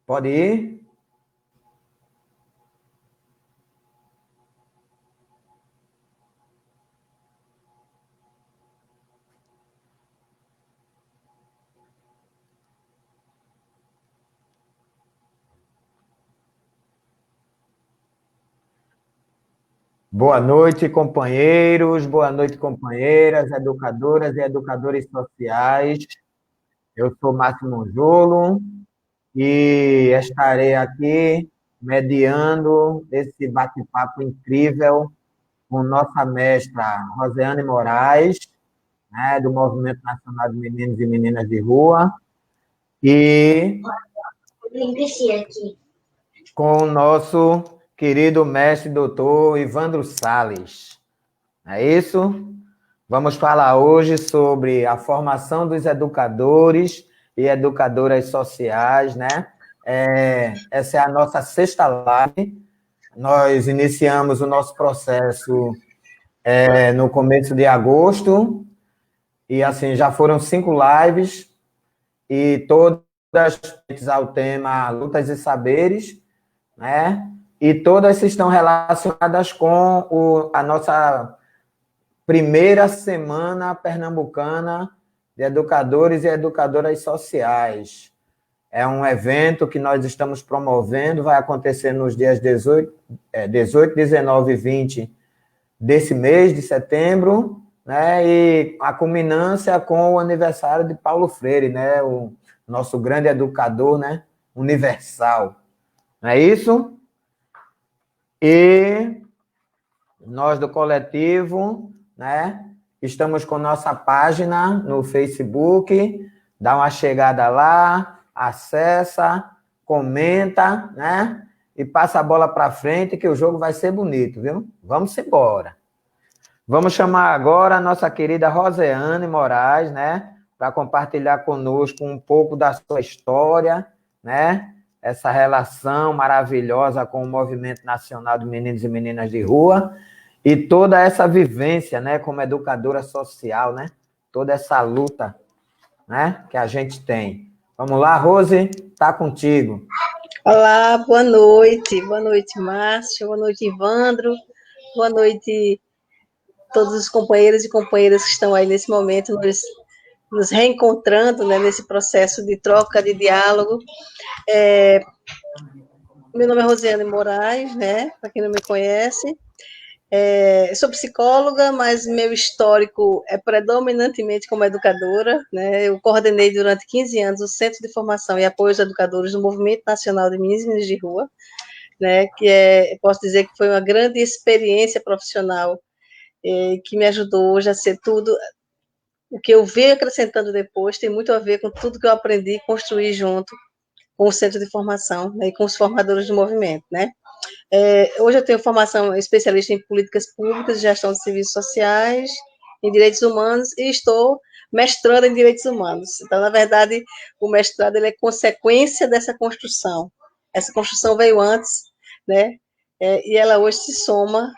Pode ir? Boa noite, companheiros, boa noite, companheiras, educadoras e educadores sociais. Eu sou Márcio Monjolo e estarei aqui mediando esse bate-papo incrível com nossa mestra Rosiane Moraes, né, do Movimento Nacional de Meninos e Meninas de Rua, e com o nosso querido mestre doutor Ivandro Salles. É isso? Vamos falar hoje sobre a formação dos educadores e educadoras sociais, né? Essa é a nossa sexta live. Nós iniciamos o nosso processo no começo de agosto, e assim, já foram 5 lives, e todas ao tema Lutas e Saberes, né? E todas estão relacionadas com a nossa primeira semana pernambucana de educadores e educadoras sociais. É um evento que nós estamos promovendo, vai acontecer nos dias 18, 19 e 20 desse mês de setembro, né? E a culminância com o aniversário de Paulo Freire, né? O nosso grande educador, né? Universal. Não é isso? E nós do coletivo, né? Estamos com nossa página no Facebook, dá uma chegada lá, acessa, comenta, né? E passa a bola para frente que o jogo vai ser bonito, viu? Vamos embora. Vamos chamar agora a nossa querida Rosiane Moraes, né? Para compartilhar conosco um pouco da sua história, né? Essa relação maravilhosa com o Movimento Nacional de Meninos e Meninas de Rua e toda essa vivência, né? Como educadora social, né? Toda essa luta, né? Que a gente tem. Vamos lá, Rose, tá contigo. Olá, boa noite, Márcio, boa noite, Ivandro, boa noite todos os companheiros e companheiras que estão aí nesse momento, nos reencontrando, né, nesse processo de troca, de diálogo. Meu nome é Rosiane Moraes, né, para quem não me conhece. Eu sou psicóloga, mas meu histórico é predominantemente como educadora, né? Eu coordenei durante 15 anos o Centro de Formação e Apoio aos Educadores do Movimento Nacional de Meninos e Meninas de Rua, né? Posso dizer que foi uma grande experiência profissional que me ajudou hoje a ser tudo o que eu venho acrescentando depois, tem muito a ver com tudo que eu aprendi e construí junto com o Centro de Formação, né, e com os formadores do movimento, né? Hoje eu tenho formação especialista em políticas públicas, gestão de serviços sociais, em direitos humanos, e estou mestrando em direitos humanos. Então, na verdade, o mestrado ele é consequência dessa construção. Essa construção veio antes, né? E ela hoje se soma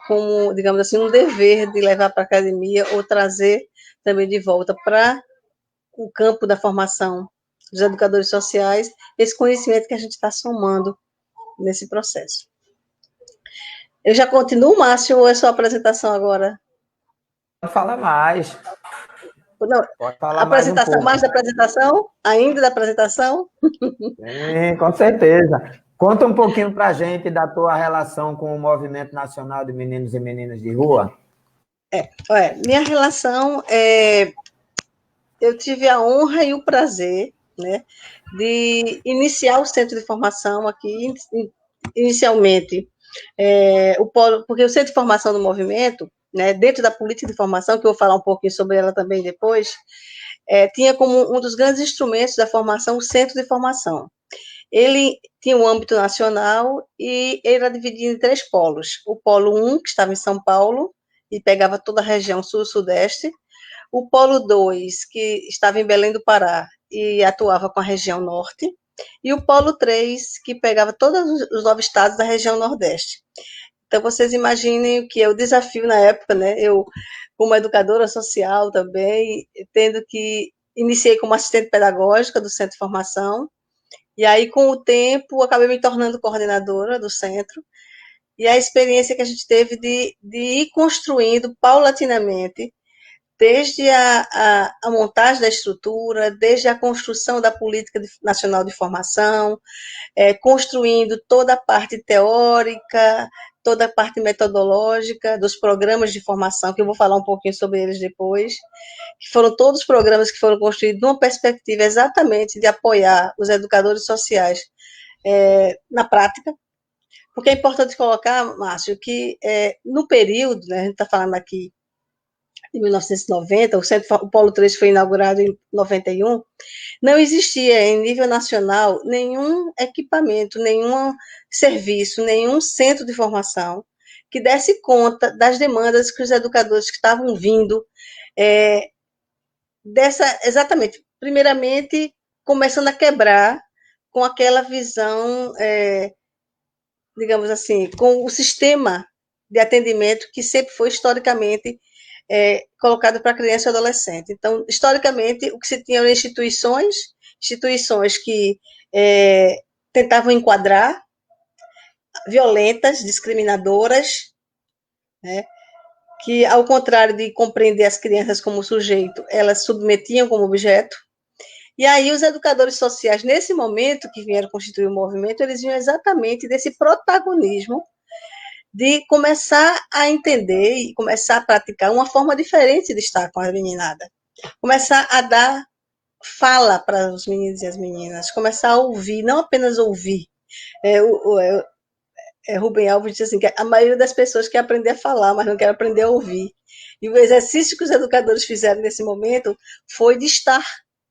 como, digamos assim, um dever de levar para a academia ou trazer também de volta para o campo da formação dos educadores sociais, esse conhecimento que a gente está somando nesse processo. Eu já continuo, Márcio, ou é só apresentação agora? Pode falar mais. Não, Pode falar mais um apresentação, pouco. mais da apresentação? Ainda da apresentação? Sim, com certeza. Conta um pouquinho para a gente da tua relação com o Movimento Nacional de Meninos e Meninas de Rua. Minha relação, eu tive a honra e o prazer, né, de iniciar o centro de formação aqui, inicialmente, porque o centro de formação do movimento, né, dentro da política de formação, que eu vou falar um pouquinho sobre ela também depois, tinha como um dos grandes instrumentos da formação o centro de formação. Ele tinha um âmbito nacional e ele era dividido em 3 polos. O polo 1, que estava em São Paulo, e pegava toda a região sul-sudeste. O polo 2, que estava em Belém do Pará e atuava com a região norte. E o polo 3, que pegava todos os 9 estados da região nordeste. Então, vocês imaginem o que é o desafio na época, né? Eu, como educadora social também, tendo que iniciei como assistente pedagógica do Centro de Formação, E aí, com o tempo, acabei me tornando coordenadora do centro, e a experiência que a gente teve de ir construindo paulatinamente, desde a montagem da estrutura, desde a construção da política nacional de formação, construindo toda a parte teórica, toda a parte metodológica dos programas de formação, que eu vou falar um pouquinho sobre eles depois, que foram todos programas que foram construídos numa perspectiva exatamente de apoiar os educadores sociais na prática, porque é importante colocar, Márcio, que no período, né, a gente está falando aqui de 1990, o Polo 3 foi inaugurado em 91, não existia em nível nacional nenhum equipamento, nenhum serviço, nenhum centro de formação que desse conta das demandas que os educadores que estavam vindo exatamente, primeiramente, começando a quebrar com aquela visão, digamos assim, com o sistema de atendimento que sempre foi historicamente colocado para criança e adolescente. Então, historicamente, o que se tinha eram instituições que tentavam enquadrar, violentas, discriminadoras, né, que, ao contrário de compreender as crianças como sujeito, elas submetiam como objeto. E aí os educadores sociais, nesse momento que vieram constituir o movimento, eles vinham exatamente desse protagonismo de começar a entender e começar a praticar uma forma diferente de estar com a meninada. Começar a dar fala para os meninos e as meninas, começar a ouvir, não apenas ouvir. Rubem Alves disse assim, que a maioria das pessoas quer aprender a falar, mas não quer aprender a ouvir. E o exercício que os educadores fizeram nesse momento foi de estar,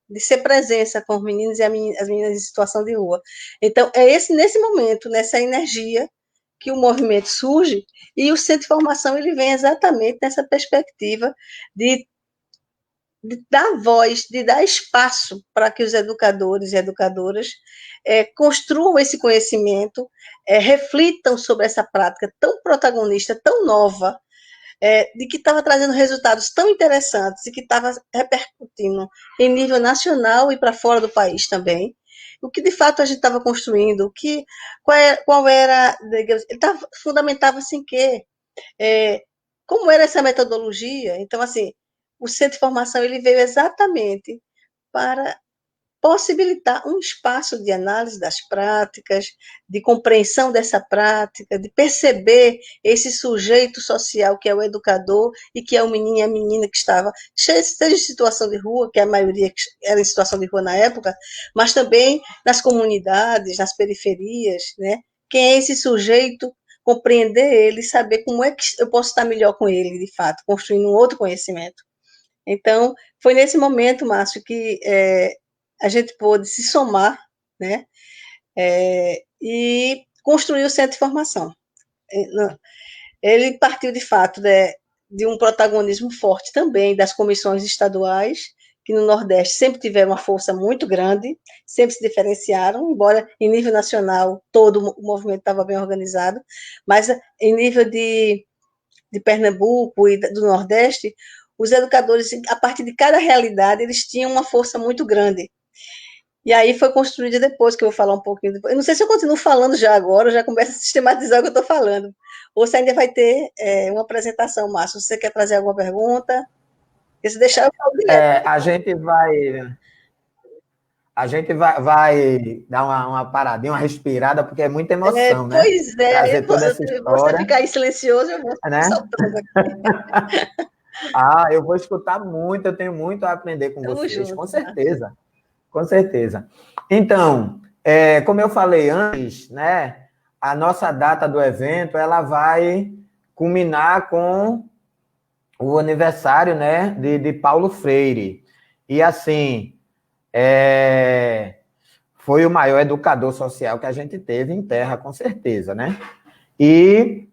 de ser presença com os meninos e as meninas em situação de rua. Então, nesse momento, nessa energia, que o movimento surge, e o Centro de Formação ele vem exatamente nessa perspectiva de dar voz, de dar espaço para que os educadores e educadoras construam esse conhecimento, reflitam sobre essa prática tão protagonista, tão nova, de que estava trazendo resultados tão interessantes e que estava repercutindo em nível nacional e para fora do país também. O que de fato a gente estava construindo, qual era, digamos, ele fundamentava assim que como era essa metodologia. Então, assim, o Centro de Formação ele veio exatamente para possibilitar um espaço de análise das práticas, de compreensão dessa prática, de perceber esse sujeito social que é o educador e que é o menino e a menina que estava, seja em situação de rua, que a maioria era em situação de rua na época, mas também nas comunidades, nas periferias, né? Quem é esse sujeito, compreender ele, saber como é que eu posso estar melhor com ele, de fato, construindo um outro conhecimento. Então, foi nesse momento, Márcio, que a gente pôde se somar, né, e construir o Centro de Formação. Ele partiu, de fato, de um protagonismo forte também das comissões estaduais, que no Nordeste sempre tiveram uma força muito grande, sempre se diferenciaram, embora em nível nacional todo o movimento estava bem organizado, mas em nível de Pernambuco e do Nordeste, os educadores, a partir de cada realidade, eles tinham uma força muito grande. E aí foi construída depois, que eu vou falar um pouquinho depois. Eu não sei se eu continuo falando já agora, eu já começo a sistematizar o que eu estou falando. Ou se ainda vai ter uma apresentação, Márcio. Se você quer trazer alguma pergunta, se deixar, eu falo direto. A gente vai dar uma paradinha, uma respirada, porque é muita emoção, né? Pois é, Trazer toda essa você história. ficar aí silencioso, eu vou soltando aqui. Eu vou escutar muito, eu tenho muito a aprender com vocês, junto, com certeza. Tá? Com certeza. Então, como eu falei antes, né, a nossa data do evento ela vai culminar com o aniversário, né, de Paulo Freire. E assim, foi o maior educador social que a gente teve em terra, com certeza, né? E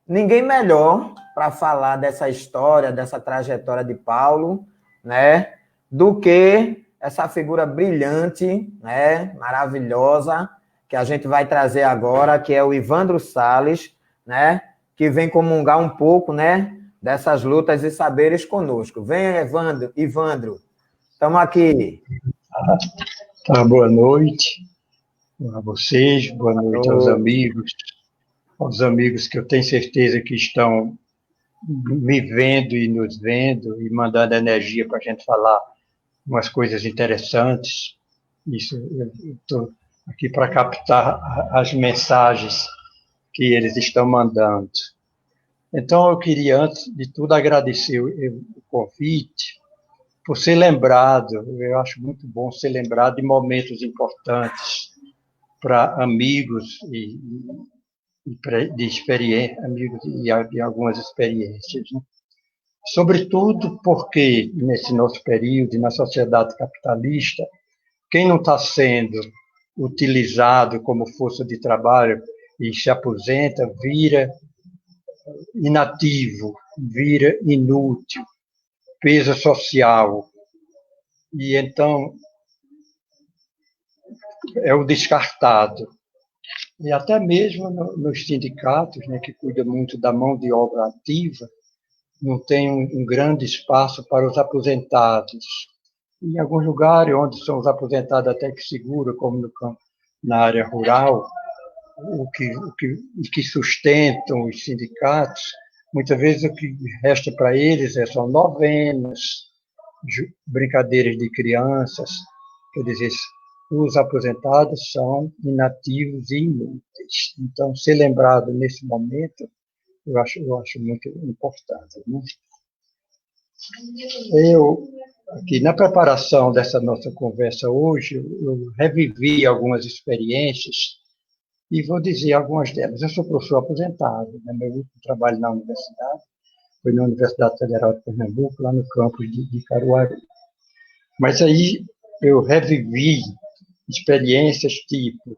ninguém melhor para falar dessa história, dessa trajetória de Paulo, né, do que essa figura brilhante, né, maravilhosa, que a gente vai trazer agora, que é o Ivandro Salles, né, que vem comungar um pouco, né, dessas lutas e saberes conosco. Vem, Ivandro, estamos aqui. Tá, boa noite. a vocês, boa noite aos amigos que eu tenho certeza que estão me vendo e nos vendo e mandando energia para a gente falar umas coisas interessantes. Isso, eu estou aqui para captar as mensagens que eles estão mandando. Então, eu queria, antes de tudo, agradecer o convite, por ser lembrado. Eu acho muito bom ser lembrado de momentos importantes para amigos de experiência, amigos e algumas experiências, né? Sobretudo porque, nesse nosso período, na sociedade capitalista, quem não está sendo utilizado como força de trabalho e se aposenta, vira inativo, vira inútil, peso social. E então é o descartado. E até mesmo nos sindicatos, né, que cuidam muito da mão de obra ativa, não tem um grande espaço para os aposentados. Em alguns lugares onde são os aposentados até que seguram, como no campo, na área rural, o que sustentam os sindicatos, muitas vezes o que resta para eles são novenas, brincadeiras de crianças. Quer dizer, os aposentados são inativos e inúteis. Então, ser lembrado nesse momento, eu acho muito importante, né? Eu, aqui na preparação dessa nossa conversa hoje, eu revivi algumas experiências e vou dizer algumas delas. Eu sou professor aposentado, né? Meu último trabalho na universidade foi na Universidade Federal de Pernambuco, lá no campus de Caruaru. Mas aí eu revivi experiências tipo,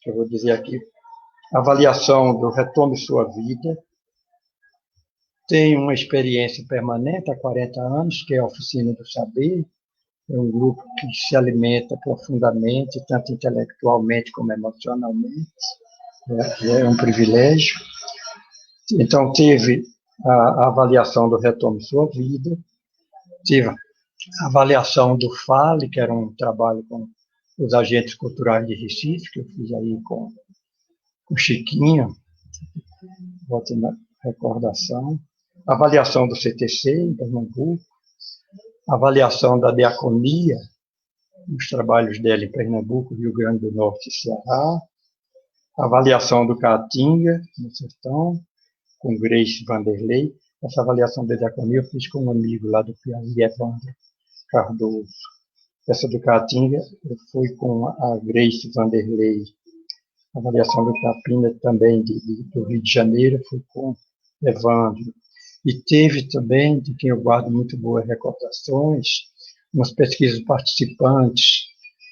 que eu vou dizer aqui, avaliação do Retome Sua Vida. Tenho uma experiência permanente há 40 anos, que é a Oficina do Saber. É um grupo que se alimenta profundamente, tanto intelectualmente como emocionalmente. É um privilégio. Então, teve a avaliação do Retome Sua Vida, tive a avaliação do FALE, que era um trabalho com os agentes culturais de Recife, que eu fiz aí com o Chiquinho, volta na recordação, avaliação do CTC em Pernambuco, avaliação da diaconia, os trabalhos dela em Pernambuco, Rio Grande do Norte e Ceará, avaliação do Caatinga, no Sertão, com Grace Vanderlei. Essa avaliação da diaconia eu fiz com um amigo lá do Piauí, Evandro Cardoso. Essa do Caatinga eu fui com a Grace Vanderlei. A avaliação do Capina também do Rio de Janeiro foi com Evandro. E teve também, de quem eu guardo muito boas recordações, umas pesquisas participantes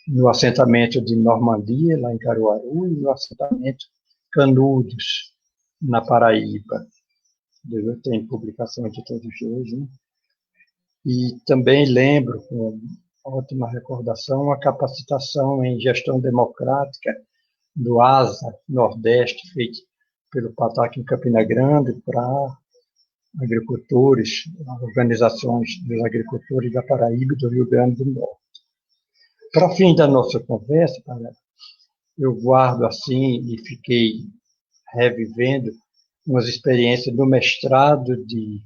no assentamento de Normandia, lá em Caruaru, e no assentamento Canudos, na Paraíba. Eu tenho publicações de todos os dois, né? E também lembro, com ótima recordação, a capacitação em gestão democrática do ASA Nordeste, feito pelo PATAC em Campina Grande, para agricultores, organizações dos agricultores da Paraíba e do Rio Grande do Norte. Para fim da nossa conversa, eu guardo assim e fiquei revivendo umas experiências do mestrado de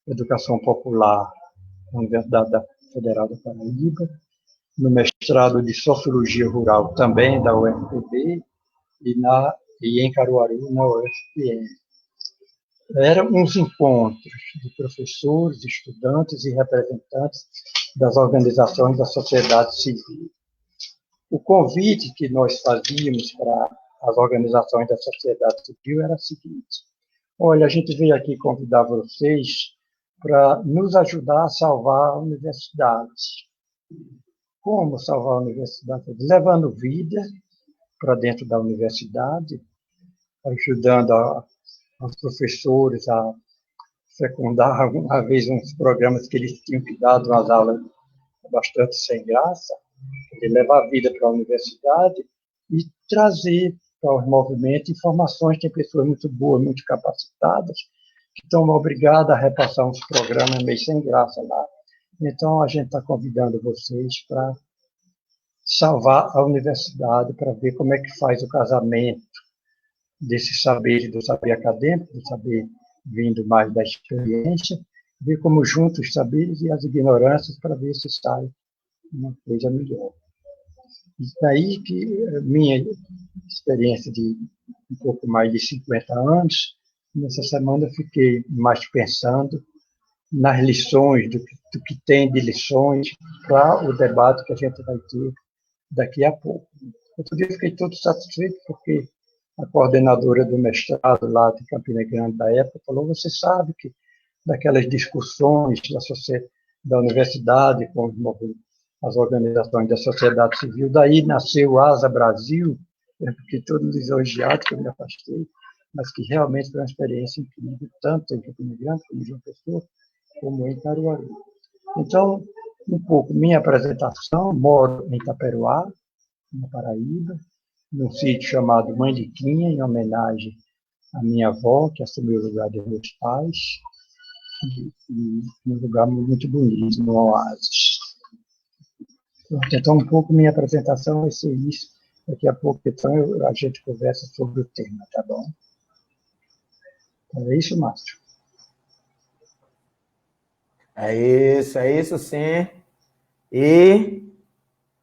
Educação Popular na Universidade Federal da Paraíba, no mestrado de Sociologia Rural também da UFPB e em Caruaru, na UFPM. Eram uns encontros de professores, estudantes e representantes das organizações da sociedade civil. O convite que nós fazíamos para as organizações da sociedade civil era o seguinte: olha, a gente veio aqui convidar vocês para nos ajudar a salvar a universidade. Como salvar a universidade? Levando vida para dentro da universidade, ajudando os professores a secundar, alguma vez, uns programas que eles tinham que dar, umas aulas bastante sem graça, de levar a vida para a universidade e trazer para os movimentos informações. Tem pessoas muito boas, muito capacitadas, que estão obrigadas a repassar uns programas meio sem graça lá. Então, a gente está convidando vocês para salvar a universidade para ver como é que faz o casamento desse saber, do saber acadêmico, do saber vindo mais da experiência, ver como junta os saberes e as ignorâncias para ver se sai uma coisa melhor. E daí que minha experiência de um pouco mais de 50 anos, nessa semana eu fiquei mais pensando nas lições, do que tem de lições para o debate que a gente vai ter daqui a pouco. Outro dia eu fiquei todo satisfeito porque a coordenadora do mestrado lá de Campina Grande da época falou: você sabe que daquelas discussões da universidade com as organizações da sociedade civil, daí nasceu o Asa Brasil, eu fiquei todo lisonjeado que eu me afastei, mas que realmente foi uma experiência incrível, tanto em Campina Grande como em João Pessoa, como em Caruaru. Então, um pouco minha apresentação: moro em Itaperuá, na Paraíba, num sítio chamado Mandiquinha, em homenagem à minha avó, que assumiu o lugar dos meus pais, e um lugar muito bonito, no oásis. Então, um pouco minha apresentação vai ser isso. Daqui a pouco, então, a gente conversa sobre o tema, tá bom? Então, é isso, Márcio. É isso sim. E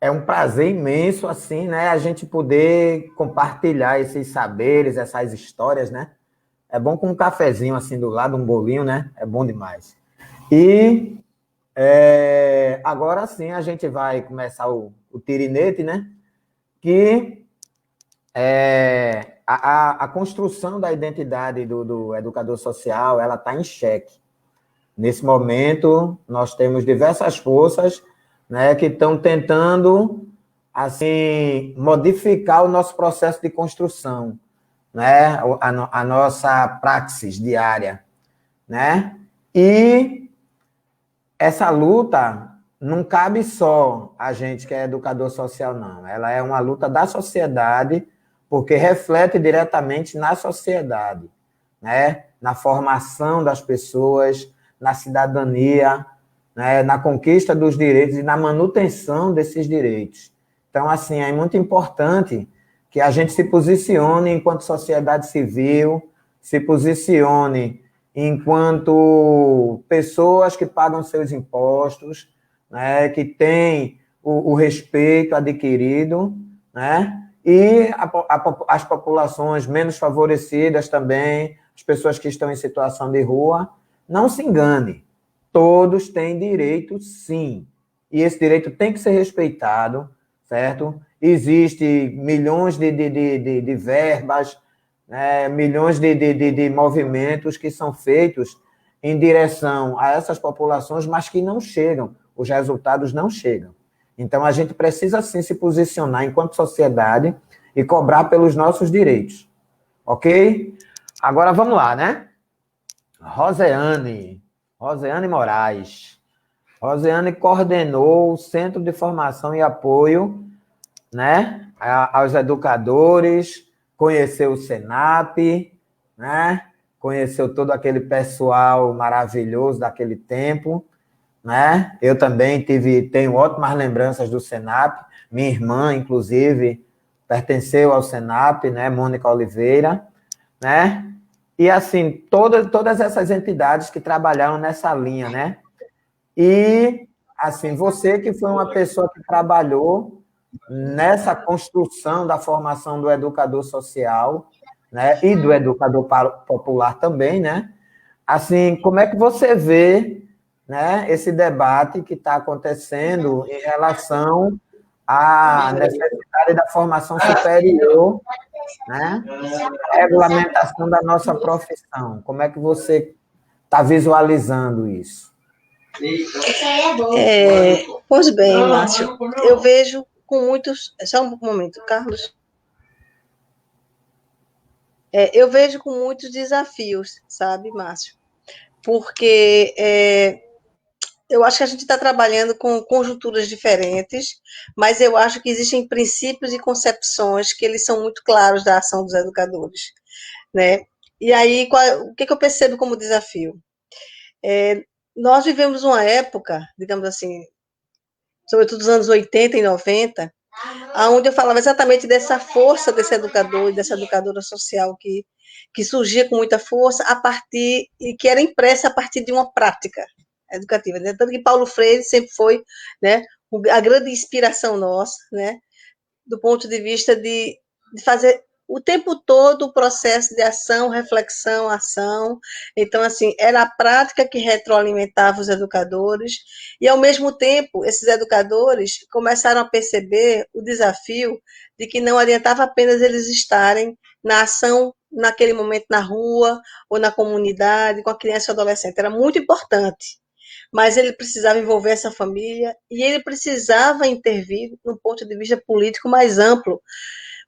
é um prazer imenso, assim, né, a gente poder compartilhar esses saberes, essas histórias, né? É bom com um cafezinho assim do lado, um bolinho, né? É bom demais. E agora sim a gente vai começar o tirinete, né? Que a construção da identidade do educador social, ela está em xeque. Nesse momento, nós temos diversas forças, né, que estão tentando assim modificar o nosso processo de construção, né, a nossa praxis diária, né? E essa luta não cabe só a gente que é educador social, não. Ela é uma luta da sociedade, porque reflete diretamente na sociedade, né? Na formação das pessoas, na cidadania, né? Na conquista dos direitos e na manutenção desses direitos. Então, assim, é muito importante que a gente se posicione enquanto sociedade civil, se posicione enquanto pessoas que pagam seus impostos, né, que têm o respeito adquirido, né, e as populações menos favorecidas também, as pessoas que estão em situação de rua. Não se engane, todos têm direito, sim, e esse direito tem que ser respeitado, certo? Existem milhões de verbas, né, milhões de movimentos que são feitos em direção a essas populações, mas que não chegam, os resultados não chegam. Então, a gente precisa, sim, se posicionar enquanto sociedade e cobrar pelos nossos direitos, ok? Agora, vamos lá, né? Roseane Moraes. Roseane coordenou o Centro de Formação e Apoio, né, aos educadores, conheceu o SENAP, né, conheceu todo aquele pessoal maravilhoso daquele tempo, né? Eu também tenho ótimas lembranças do SENAP, minha irmã, inclusive, pertenceu ao SENAP, né, Mônica Oliveira, né? E, assim, todas essas entidades que trabalharam nessa linha, né? E, assim, você que foi uma pessoa que trabalhou nessa construção da formação do educador social, né, e do educador popular também, né? Assim, como é que você vê, né, esse debate que está acontecendo em relação à necessidade da formação superior, né, a regulamentação da nossa profissão? Como é que você está visualizando isso? Pois bem, Márcio, eu vejo com muitos... Só um momento, Carlos. Eu vejo com muitos desafios, sabe, Márcio? Porque eu acho que a gente está trabalhando com conjunturas diferentes, mas eu acho que existem princípios e concepções que eles são muito claros da ação dos educadores, né? E aí, o que eu percebo como desafio? Nós vivemos uma época, digamos assim, sobretudo dos anos 80 e 90, onde eu falava exatamente dessa força desse educador e dessa educadora social que surgia com muita força a partir, e que era impressa a partir de uma prática educativa. Né? Tanto que Paulo Freire sempre foi, né, a grande inspiração nossa, né, do ponto de vista de fazer o tempo todo o processo de ação, reflexão, ação. Então, assim, era a prática que retroalimentava os educadores, e, ao mesmo tempo, esses educadores começaram a perceber o desafio de que não adiantava apenas eles estarem na ação, naquele momento, na rua ou na comunidade, com a criança e o adolescente. Era muito importante, mas ele precisava envolver essa família e ele precisava intervir no ponto de vista político mais amplo.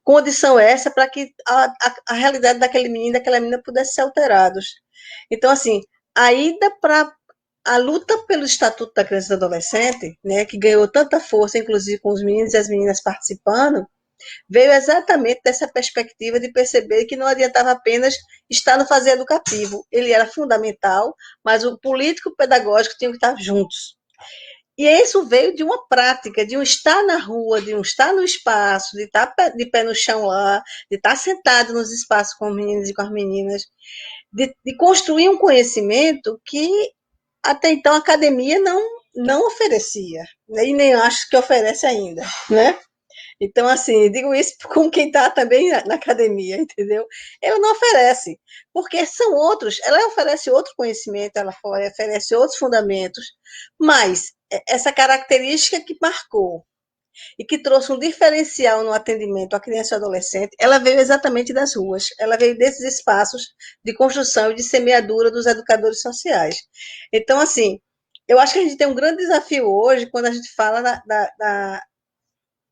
Condição essa para que a realidade daquele menino, daquela menina pudesse ser alterados. Então, assim, a ida para a luta pelo Estatuto da Criança e do Adolescente, né, que ganhou tanta força, inclusive com os meninos e as meninas participando, veio exatamente dessa perspectiva de perceber que não adiantava apenas estar no fazer educativo. Ele era fundamental, mas o político pedagógico tinha que estar juntos. E isso veio de uma prática, de um estar na rua, de um estar no espaço, de estar de pé no chão lá, de estar sentado nos espaços com os meninos e com as meninas, de construir um conhecimento que até então a academia não oferecia, né? E nem acho que oferece ainda, né? Então, assim, digo isso com quem está também na academia, entendeu? Ela não oferece, porque são outros, ela oferece outro conhecimento, ela oferece outros fundamentos, mas essa característica que marcou e que trouxe um diferencial no atendimento à criança e ao adolescente, ela veio exatamente das ruas, ela veio desses espaços de construção e de semeadura dos educadores sociais. Então, assim, eu acho que a gente tem um grande desafio hoje quando a gente fala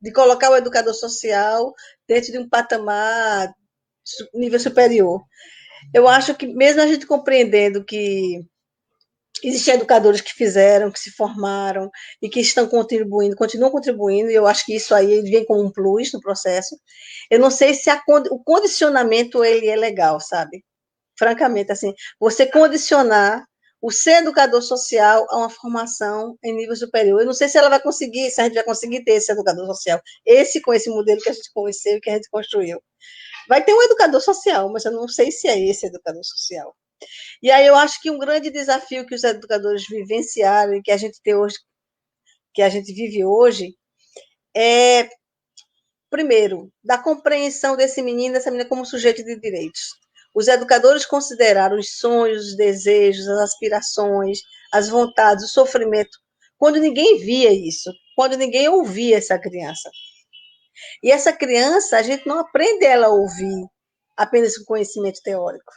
de colocar o educador social dentro de um patamar nível superior. Eu acho que mesmo a gente compreendendo que existem educadores que fizeram, que se formaram e que estão contribuindo, continuam contribuindo, e eu acho que isso aí vem como um plus no processo. Eu não sei se o condicionamento ele é legal, sabe? Francamente, assim, você condicionar o ser educador social a uma formação em nível superior. Eu não sei se ela vai conseguir, se a gente vai conseguir ter esse educador social, com esse modelo que a gente conheceu e que a gente construiu. Vai ter um educador social, mas eu não sei se é esse educador social. E aí eu acho que um grande desafio que os educadores vivenciaram e que a gente tem hoje, que a gente vive hoje, é, primeiro, da compreensão desse menino, dessa menina como sujeito de direitos. Os educadores consideraram os sonhos, os desejos, as aspirações, as vontades, o sofrimento, quando ninguém via isso, quando ninguém ouvia essa criança. E essa criança, a gente não aprende ela a ouvir apenas com conhecimento teórico.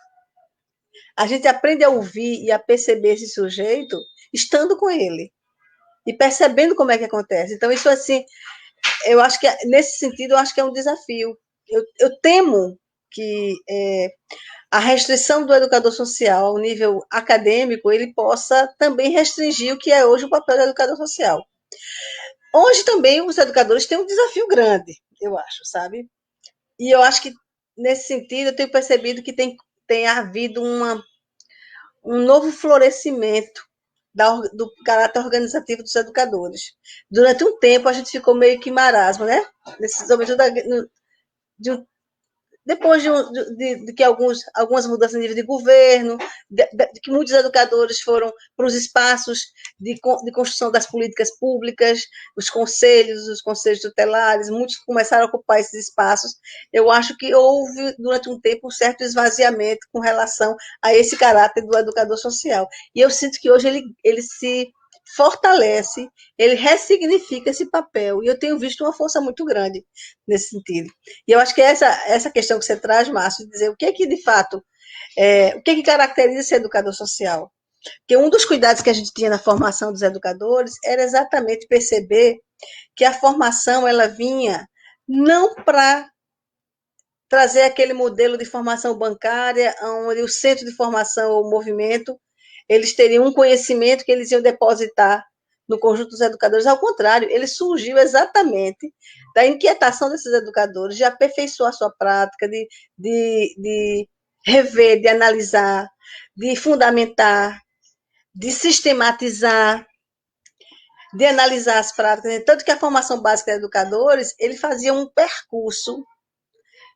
A gente aprende a ouvir e a perceber esse sujeito estando com ele e percebendo como é que acontece. Então, isso assim, eu acho que, nesse sentido, eu acho que é um desafio. Eu temo que a restrição do educador social ao nível acadêmico, ele possa também restringir o que é hoje o papel do educador social. Hoje também os educadores têm um desafio grande, eu acho, sabe? E eu acho que, nesse sentido, eu tenho percebido que tem havido um novo florescimento do caráter organizativo dos educadores. Durante um tempo, a gente ficou meio que em marasmo, né? Sobretudo de um depois de que algumas mudanças no nível de governo, de que muitos educadores foram para os espaços de construção das políticas públicas, os conselhos tutelares, muitos começaram a ocupar esses espaços. Eu acho que houve, durante um tempo, um certo esvaziamento com relação a esse caráter do educador social. E eu sinto que hoje ele se fortalece, ele ressignifica esse papel. E eu tenho visto uma força muito grande nesse sentido. E eu acho que essa questão que você traz, Márcio, de dizer o que de fato, o que caracteriza esse educador social. Porque um dos cuidados que a gente tinha na formação dos educadores era exatamente perceber que a formação ela vinha não para trazer aquele modelo de formação bancária, onde o centro de formação ou o movimento, eles teriam um conhecimento que eles iam depositar no conjunto dos educadores. Ao contrário, ele surgiu exatamente da inquietação desses educadores de aperfeiçoar a sua prática, de rever, de analisar, de fundamentar, de sistematizar, de analisar as práticas, né? Tanto que a formação básica de educadores, ele fazia um percurso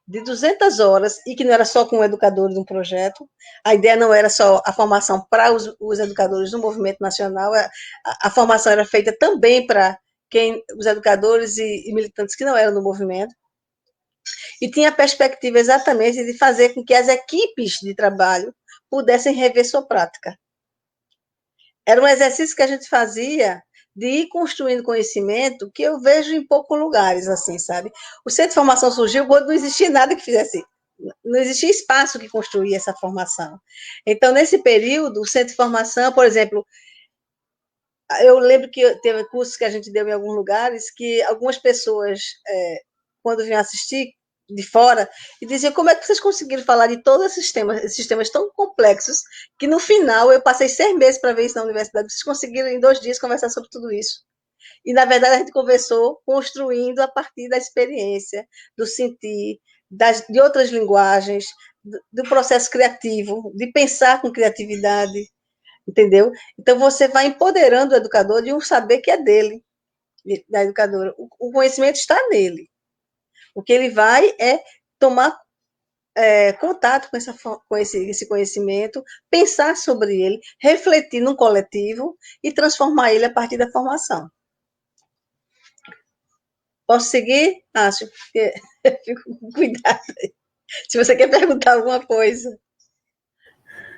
de 200 horas, e que não era só com educadores de um projeto. A ideia não era só a formação para os educadores do movimento nacional, a formação era feita também para os educadores e militantes que não eram do movimento, e tinha a perspectiva exatamente de fazer com que as equipes de trabalho pudessem rever sua prática. Era um exercício que a gente fazia de ir construindo conhecimento que eu vejo em poucos lugares, assim, sabe? O Centro de Formação surgiu quando não existia nada que fizesse, não existia espaço que construía essa formação. Então, nesse período, o Centro de Formação, por exemplo, eu lembro que teve cursos que a gente deu em alguns lugares que algumas pessoas, quando vinham assistir de fora, e diziam como é que vocês conseguiram falar de todos esses temas tão complexos, que no final eu passei 6 meses para ver isso na universidade, vocês conseguiram em 2 dias conversar sobre tudo isso. E, na verdade, a gente conversou construindo a partir da experiência, do sentir, de outras linguagens, do processo criativo, de pensar com criatividade, entendeu? Então, você vai empoderando o educador de um saber que é dele, da educadora. O conhecimento está nele. O que ele vai é tomar contato com esse conhecimento, pensar sobre ele, refletir num coletivo e transformar ele a partir da formação. Posso seguir? Acho que fico com cuidado. Se você quer perguntar alguma coisa.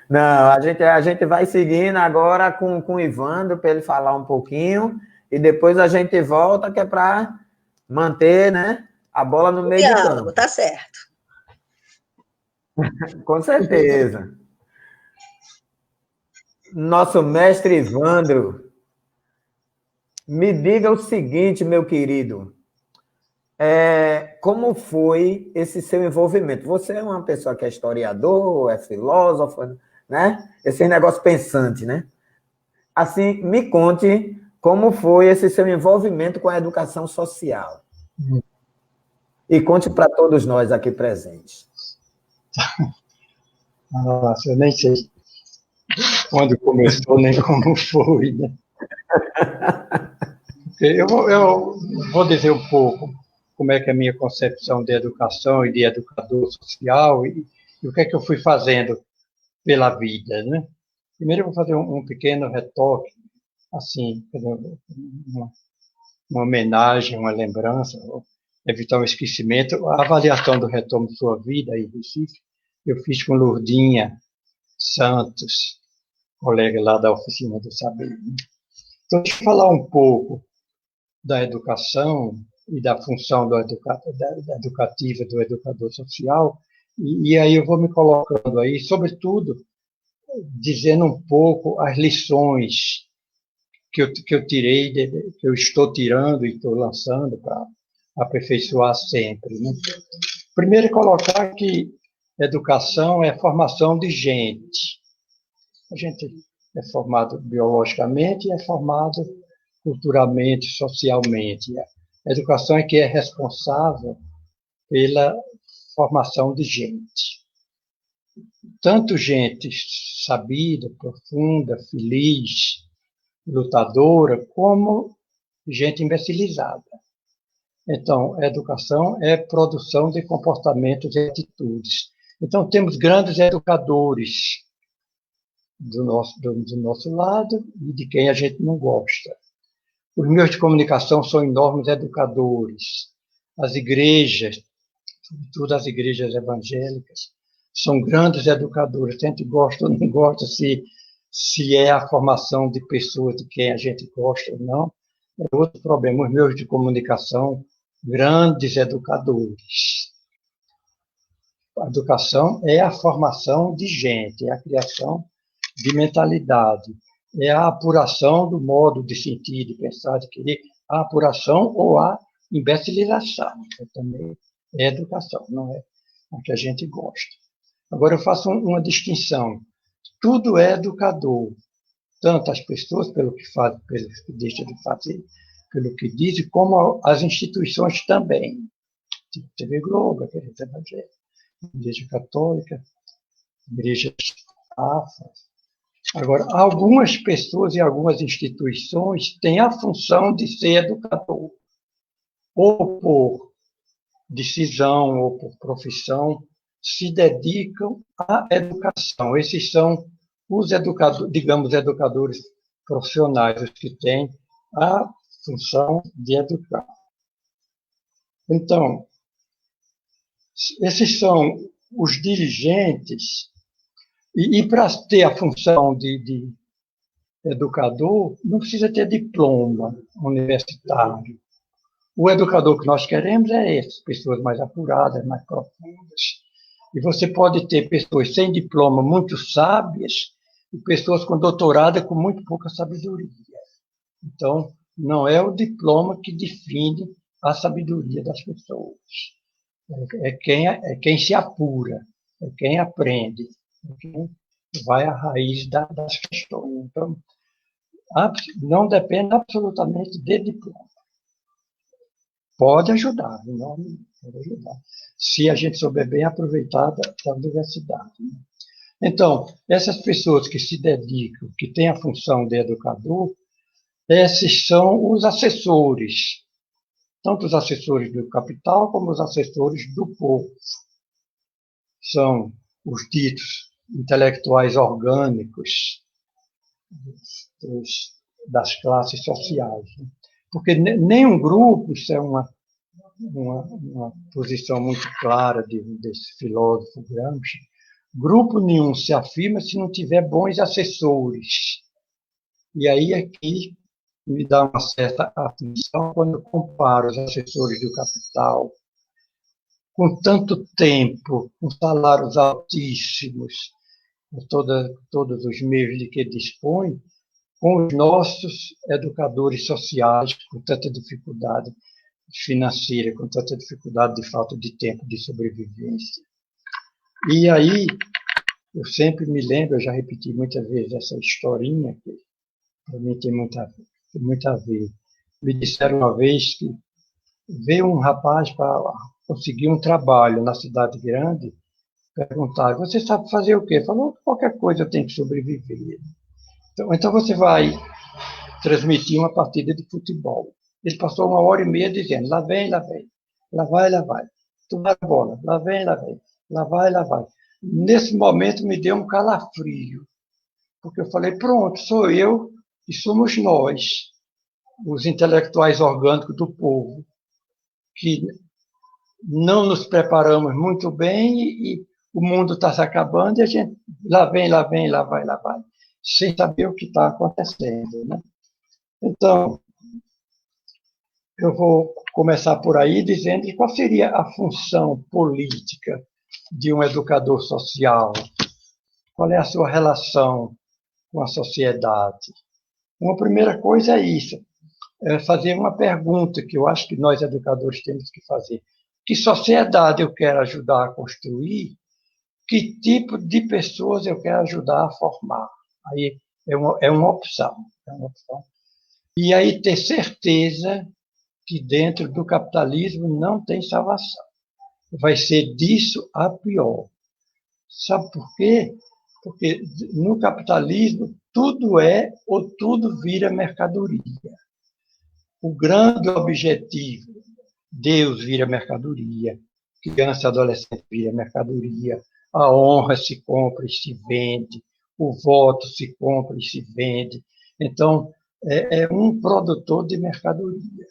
Não, a gente vai seguindo agora com o Ivandro para ele falar um pouquinho e depois a gente volta, que é para manter, né, a bola no meio do campo. Tá certo. Com certeza. Nosso mestre Ivandro, me diga o seguinte, meu querido. Como foi esse seu envolvimento? Você é uma pessoa que é historiador, é filósofo, né? Esse negócio pensante, né? Assim, me conte como foi esse seu envolvimento com a educação social. E conte para todos nós aqui presentes. Nossa, eu nem sei quando começou, nem como foi, né? Eu vou dizer um pouco como é que é a minha concepção de educação e de educador social e o que é que eu fui fazendo pela vida, né? Primeiro eu vou fazer um pequeno retoque, assim, uma homenagem, uma lembrança, evitar um esquecimento. A avaliação do retorno de sua vida aí em Recife, eu fiz com Lourdinha Santos, colega lá da Oficina do Saber. Então, deixa eu falar um pouco da educação e da função da educativa do educador social, e aí eu vou me colocando aí, sobretudo, dizendo um pouco as lições que eu tirei, que eu estou tirando e estou lançando para aperfeiçoar sempre, né? Primeiro, colocar que educação é formação de gente. A gente é formado biologicamente e é formado culturalmente, socialmente. A educação é que é responsável pela formação de gente. Tanto gente sabida, profunda, feliz, lutadora, como gente imbecilizada. Então, a educação é produção de comportamentos e atitudes. Então, temos grandes educadores do nosso lado e de quem a gente não gosta. Os meios de comunicação são enormes educadores. As igrejas, sobretudo as igrejas evangélicas, são grandes educadores. A gente gosta ou não gosta, se é a formação de pessoas de quem a gente gosta ou não, é outro problema. Os meios de comunicação, grandes educadores. A educação é a formação de gente, é a criação de mentalidade, é a apuração do modo de sentir, de pensar, de querer, a apuração ou a imbecilização. Também é educação, não é a que a gente gosta. Agora eu faço uma distinção. Tudo é educador, tanto as pessoas, pelo que fazem, pelo que deixam de fazer, pelo que dizem, como as instituições também. Tipo TV Globo, Igreja Evangélica, Igreja Católica, igrejas afro, Agora, algumas pessoas e algumas instituições têm a função de ser educador, ou por decisão, ou por profissão, se dedicam à educação. Esses são os educadores, digamos, educadores profissionais, os que têm a função de educar. Então, esses são os dirigentes, e para ter a função de educador, não precisa ter diploma universitário. O educador que nós queremos é esse, pessoas mais apuradas, mais profundas. E você pode ter pessoas sem diploma muito sábias e pessoas com doutorado com muito pouca sabedoria. Então, não é o diploma que define a sabedoria das pessoas. É quem se apura, é quem aprende, é quem vai à raiz das questões. Então, não depende absolutamente de diploma. Pode ajudar, enorme, pode ajudar, se a gente souber bem aproveitar da universidade. Né? Então, essas pessoas que se dedicam, que têm a função de educador, esses são os assessores, tanto os assessores do capital como os assessores do povo. São os ditos intelectuais orgânicos das classes sociais. Né? Porque nenhum grupo, isso é uma posição muito clara desse filósofo Gramsci, grupo nenhum se afirma se não tiver bons assessores. E aí aqui me dá uma certa atenção quando eu comparo os assessores do capital, com tanto tempo, com salários altíssimos, com todos os meios de que dispõe, com os nossos educadores sociais, com tanta dificuldade financeira, com tanta dificuldade de falta de tempo de sobrevivência. E aí, eu sempre me lembro, eu já repeti muitas vezes essa historinha, que para mim tem muito a ver. Me disseram uma vez que veio um rapaz para conseguir um trabalho na cidade grande, perguntaram, você sabe fazer o quê? Falou, qualquer coisa eu tenho que sobreviver. Então você vai transmitir uma partida de futebol. Ele passou 1h30 dizendo, lá vem, lá vem, lá vai, lá vai. Tu vai a bola, lá vem, lá vem, lá vai, lá vai. Nesse momento me deu um calafrio, porque eu falei, pronto, sou eu e somos nós, os intelectuais orgânicos do povo, que não nos preparamos muito bem e o mundo está se acabando e a gente lá vem, lá vem, lá vai, sem saber o que está acontecendo. Né? Então, eu vou começar por aí dizendo qual seria a função política de um educador social. Qual é a sua relação com a sociedade? Uma primeira coisa é isso, é fazer uma pergunta que eu acho que nós educadores temos que fazer. Que sociedade eu quero ajudar a construir? Que tipo de pessoas eu quero ajudar a formar? Aí é uma opção. É uma opção. E aí ter certeza que dentro do capitalismo não tem salvação. Vai ser disso a pior. Sabe por quê? Porque no capitalismo tudo é ou tudo vira mercadoria. O grande objetivo, Deus vira mercadoria, criança e adolescente vira mercadoria, a honra se compra e se vende, o voto se compra e se vende. Então, é um produtor de mercadoria.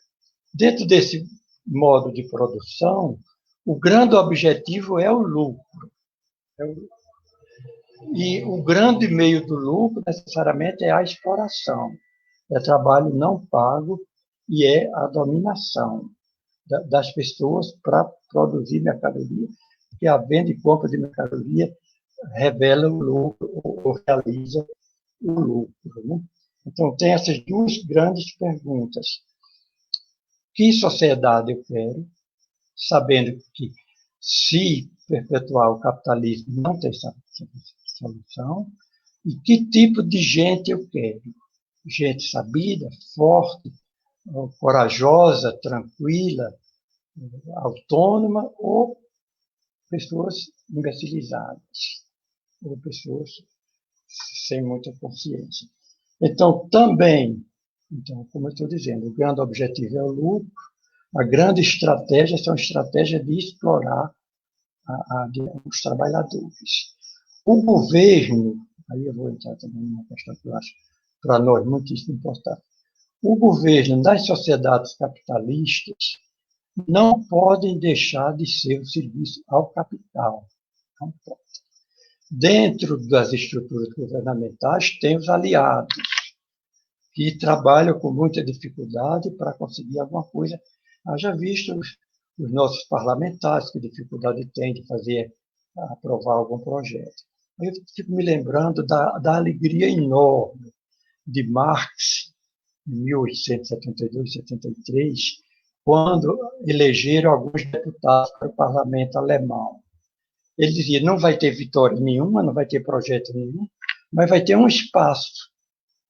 Dentro desse modo de produção, o grande objetivo é o lucro. E o grande meio do lucro, necessariamente, é a exploração. É trabalho não pago e é a dominação das pessoas para produzir mercadoria, porque a venda e compra de mercadoria revela o lucro ou realiza o lucro. Né? Então, tem essas duas grandes perguntas. Que sociedade eu quero? Sabendo que, se perpetuar o capitalismo, não tem solução. E que tipo de gente eu quero? Gente sabida, forte, corajosa, tranquila, autônoma, ou pessoas imbecilizadas, ou pessoas sem muita consciência. Então, também, como eu estou dizendo, o grande objetivo é o lucro, a grande estratégia são estratégias de explorar os trabalhadores. O governo, aí eu vou entrar também numa questão que eu acho para nós muitíssimo importante, o governo das sociedades capitalistas não podem deixar de ser o serviço ao capital. Não pode. Dentro das estruturas governamentais tem os aliados, que trabalham com muita dificuldade para conseguir alguma coisa. Haja visto os nossos parlamentares, que dificuldade tem de aprovar algum projeto. Eu fico me lembrando da alegria enorme de Marx, em 1872, 73, quando elegeram alguns deputados para o parlamento alemão. Ele dizia, não vai ter vitória nenhuma, não vai ter projeto nenhum, mas vai ter um espaço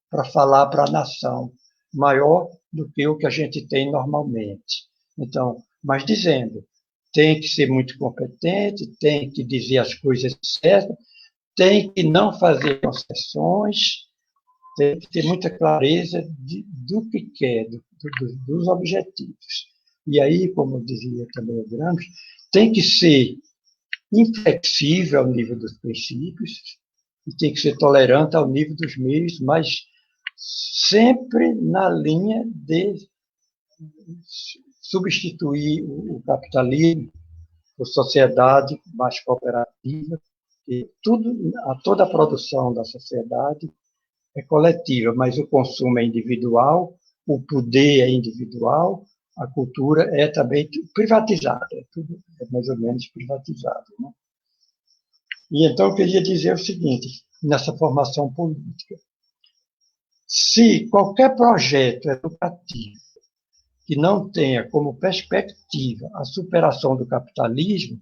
para falar para a nação maior do que o que a gente tem normalmente. Então, mas dizendo, tem que ser muito competente, tem que dizer as coisas certas, tem que não fazer concessões, tem que ter muita clareza do que quer, dos objetivos. E aí, como dizia também o Gramsci, tem que ser inflexível ao nível dos princípios e tem que ser tolerante ao nível dos meios, mas sempre na linha de substituir o capitalismo por sociedade mais cooperativa, e toda a produção da sociedade é coletiva, mas o consumo é individual, o poder é individual, a cultura é também privatizada, tudo é mais ou menos privatizado. Né? E então eu queria dizer o seguinte, nessa formação política, se qualquer projeto educativo que não tenha como perspectiva a superação do capitalismo,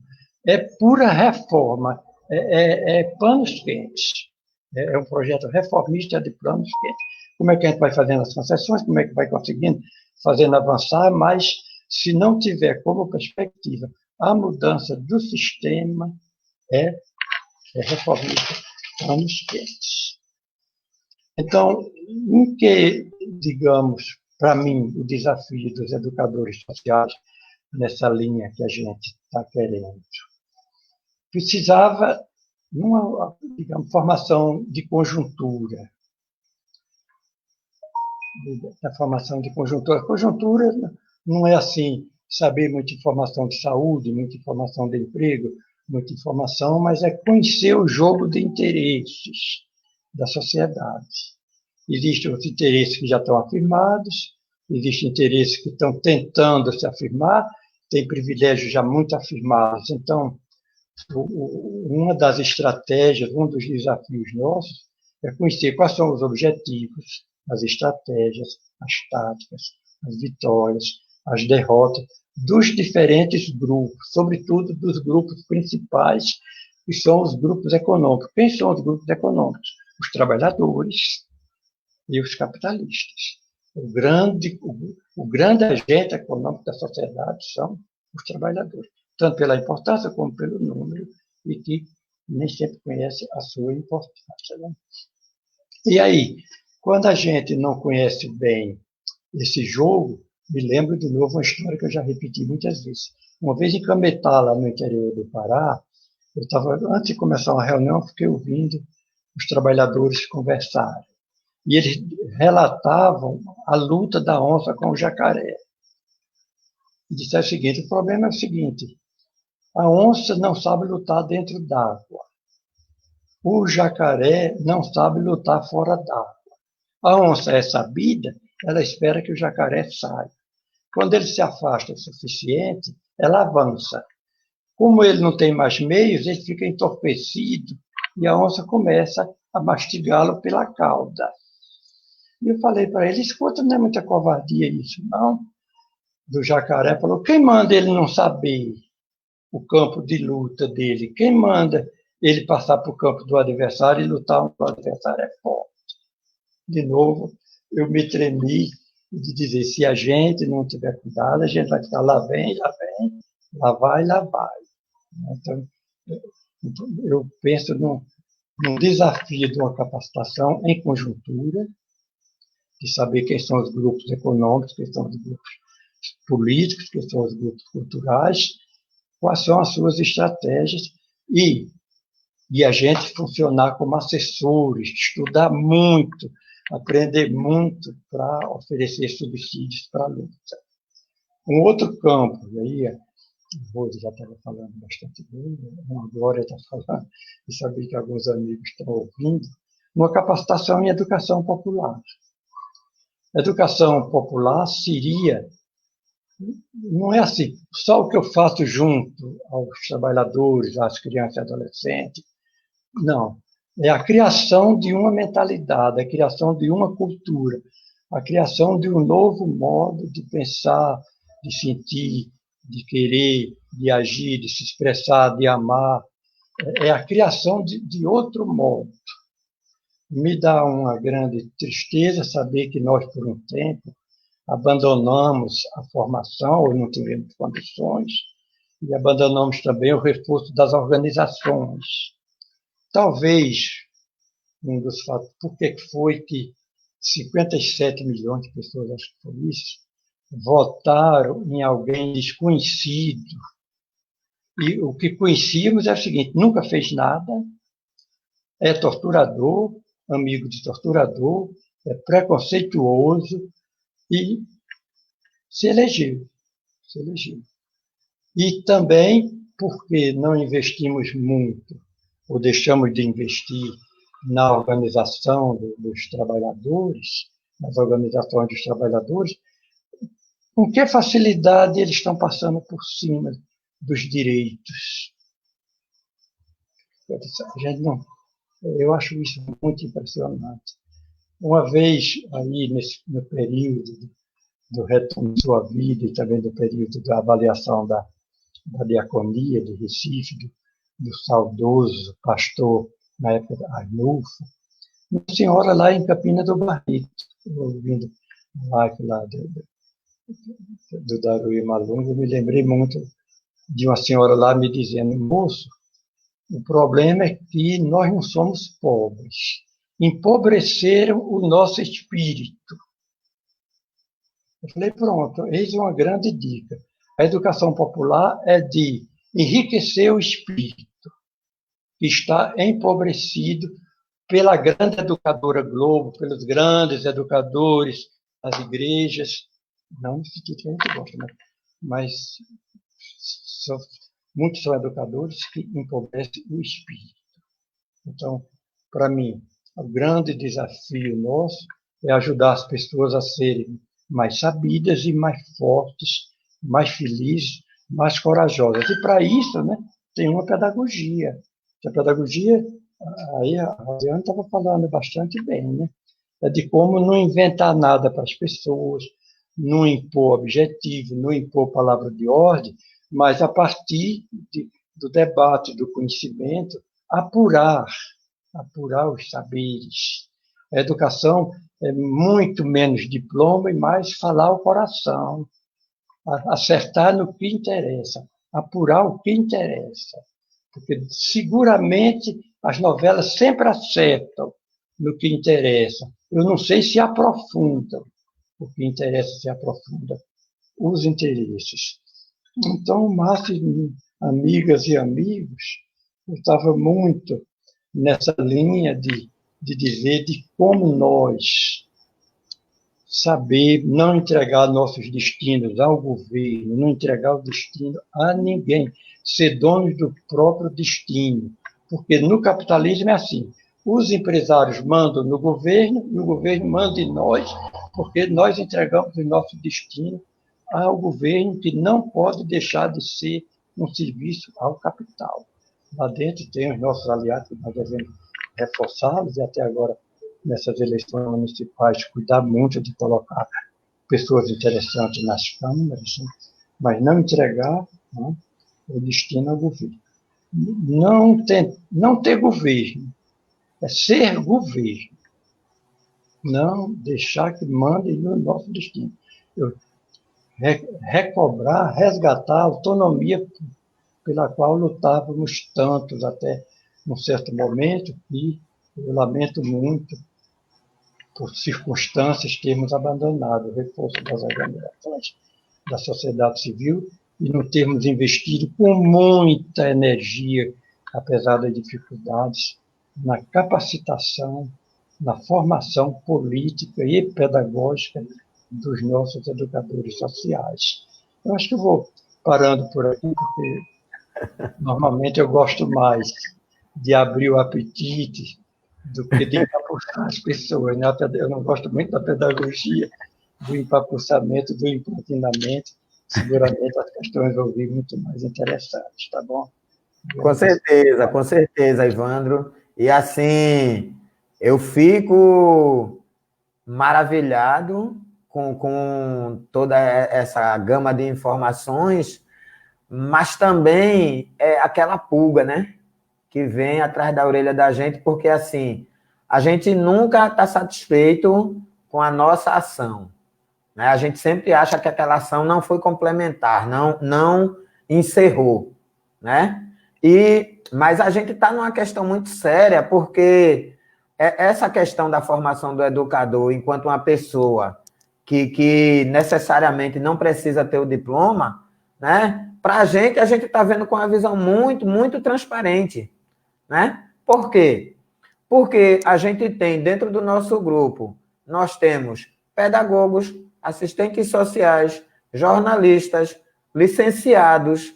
é pura reforma, é panos quentes. É um projeto reformista de planos quentes. Como é que a gente vai fazendo as concessões, como é que vai conseguindo, fazendo avançar, mas se não tiver como perspectiva a mudança do sistema, é reformista, planos quentes. Então, em que, digamos, para mim, o desafio dos educadores sociais, nessa linha que a gente está querendo, precisava uma, digamos, formação de conjuntura. A formação de conjuntura. A conjuntura não é assim, saber muita informação de saúde, muita informação de emprego, muita informação, mas é conhecer o jogo de interesses da sociedade. Existem os interesses que já estão afirmados, existem interesses que estão tentando se afirmar, tem privilégios já muito afirmados. Então, uma das estratégias, um dos desafios nossos é conhecer quais são os objetivos, as estratégias, as táticas, as vitórias, as derrotas dos diferentes grupos, sobretudo dos grupos principais, que são os grupos econômicos. Quem são os grupos econômicos? Os trabalhadores e os capitalistas. O grande agente econômico da sociedade são os trabalhadores, tanto pela importância como pelo número, e que nem sempre conhece a sua importância. Né? E aí, quando a gente não conhece bem esse jogo, me lembro de novo uma história que eu já repeti muitas vezes. Uma vez em Cametá, lá no interior do Pará, antes de começar uma reunião, eu fiquei ouvindo os trabalhadores conversarem. E eles relatavam a luta da onça com o jacaré. E disseram o seguinte, o problema é o seguinte, a onça não sabe lutar dentro d'água. O jacaré não sabe lutar fora d'água. A onça é sabida, ela espera que o jacaré saia. Quando ele se afasta o suficiente, ela avança. Como ele não tem mais meios, ele fica entorpecido e a onça começa a mastigá-lo pela cauda. E eu falei para ele, escuta, não é muita covardia isso, não? Do jacaré, falou, quem manda ele não saber o campo de luta dele? Quem manda ele passar para o campo do adversário e lutar onde o adversário é forte? De novo, eu me tremi de dizer, se a gente não tiver cuidado, a gente vai ficar lá vem, lá vai, lá vai. Então, eu penso num desafio de uma capacitação em conjuntura, de saber quem são os grupos econômicos, quem são os grupos políticos, quem são os grupos culturais, quais são as suas estratégias e a gente funcionar como assessores, estudar muito, aprender muito para oferecer subsídios para a luta. Um outro campo, e aí a Rose já estava falando bastante bem, a Glória está falando, e sabia que alguns amigos estão ouvindo, uma capacitação em educação popular. Educação popular seria, não é assim, só o que eu faço junto aos trabalhadores, às crianças e adolescentes, não. É a criação de uma mentalidade, a criação de uma cultura, a criação de um novo modo de pensar, de sentir, de querer, de agir, de se expressar, de amar. É a criação de outro modo. Me dá uma grande tristeza saber que nós, por um tempo, abandonamos a formação, ou não tivemos condições, e abandonamos também o reforço das organizações. Talvez um dos fatos, por que foi que 57 milhões de pessoas, acho que foi isso, votaram em alguém desconhecido. E o que conhecíamos é o seguinte: nunca fez nada, é torturador, amigo de torturador, é preconceituoso e se elegeu. Se elegeu. E também porque não investimos muito, ou deixamos de investir na organização dos trabalhadores, nas organizações dos trabalhadores, com que facilidade eles estão passando por cima dos direitos. A gente não, eu acho isso muito impressionante. Uma vez, aí, no período do retorno de sua vida e também do período da avaliação da diaconia de Recife, do saudoso pastor, na época da Arnulfo, uma senhora lá em Campina do Barreto, ouvindo lá do Daruí Malunga, eu me lembrei muito de uma senhora lá me dizendo: moço, o problema é que nós não somos pobres, empobreceram o nosso espírito. Eu falei: pronto, eis uma grande dica. A educação popular é de enriquecer o espírito, que está empobrecido pela grande educadora Globo, pelos grandes educadores, as igrejas, não no sentido que a gente gosta, né? Mas muitos são educadores que empobrecem o espírito. Então, para mim, o grande desafio nosso é ajudar as pessoas a serem mais sabidas e mais fortes, mais felizes, mais corajosas. E para isso, né, tem uma pedagogia. A pedagogia, aí a Rosiane estava falando bastante bem, né? É de como não inventar nada para as pessoas, não impor objetivo, não impor palavra de ordem, mas a partir do debate, do conhecimento, apurar os saberes. A educação é muito menos diploma e mais falar o coração, acertar no que interessa, apurar o que interessa. Porque seguramente as novelas sempre acertam no que interessa. Eu não sei se aprofundam o que interessa, se aprofunda os interesses. Então, Márcio, amigas e amigos, eu estava muito nessa linha de dizer de como nós saber não entregar nossos destinos ao governo, não entregar o destino a ninguém, ser donos do próprio destino. Porque no capitalismo é assim, os empresários mandam no governo e o governo manda em nós, porque nós entregamos o nosso destino ao governo, que não pode deixar de ser um serviço ao capital. Lá dentro tem os nossos aliados que nós devemos reforçá-los, e até agora, nessas eleições municipais, cuidar muito de colocar pessoas interessantes nas câmaras, né? Mas não entregar, né, o destino ao governo. Não ter governo, é ser governo. Não deixar que mandem no nosso destino. Recobrar, resgatar a autonomia pela qual lutávamos tantos até num certo momento, e eu lamento muito, por circunstâncias, termos abandonado o reforço das organizações da sociedade civil e não termos investido com muita energia, apesar das dificuldades, na capacitação, na formação política e pedagógica dos nossos educadores sociais. Eu acho que eu vou parando por aqui, porque normalmente eu gosto mais de abrir o apetite do que de empapuçar as pessoas, né? Eu não gosto muito da pedagogia, do empapuçamento, do emplatinamento. Seguramente as questões vão vir muito mais interessantes, tá bom? Com certeza, Ivandro. E assim, eu fico maravilhado com toda essa gama de informações, mas também é aquela pulga, né? Que vem atrás da orelha da gente, porque assim, a gente nunca está satisfeito com a nossa ação, né? A gente sempre acha que aquela ação não foi complementar, não encerrou, né? Mas a gente está numa questão muito séria, porque essa questão da formação do educador enquanto uma pessoa que necessariamente não precisa ter o diploma, né? Para a gente está vendo com uma visão muito, muito transparente, né? Por quê? Porque a gente tem, dentro do nosso grupo, nós temos pedagogos, assistentes sociais, jornalistas, licenciados.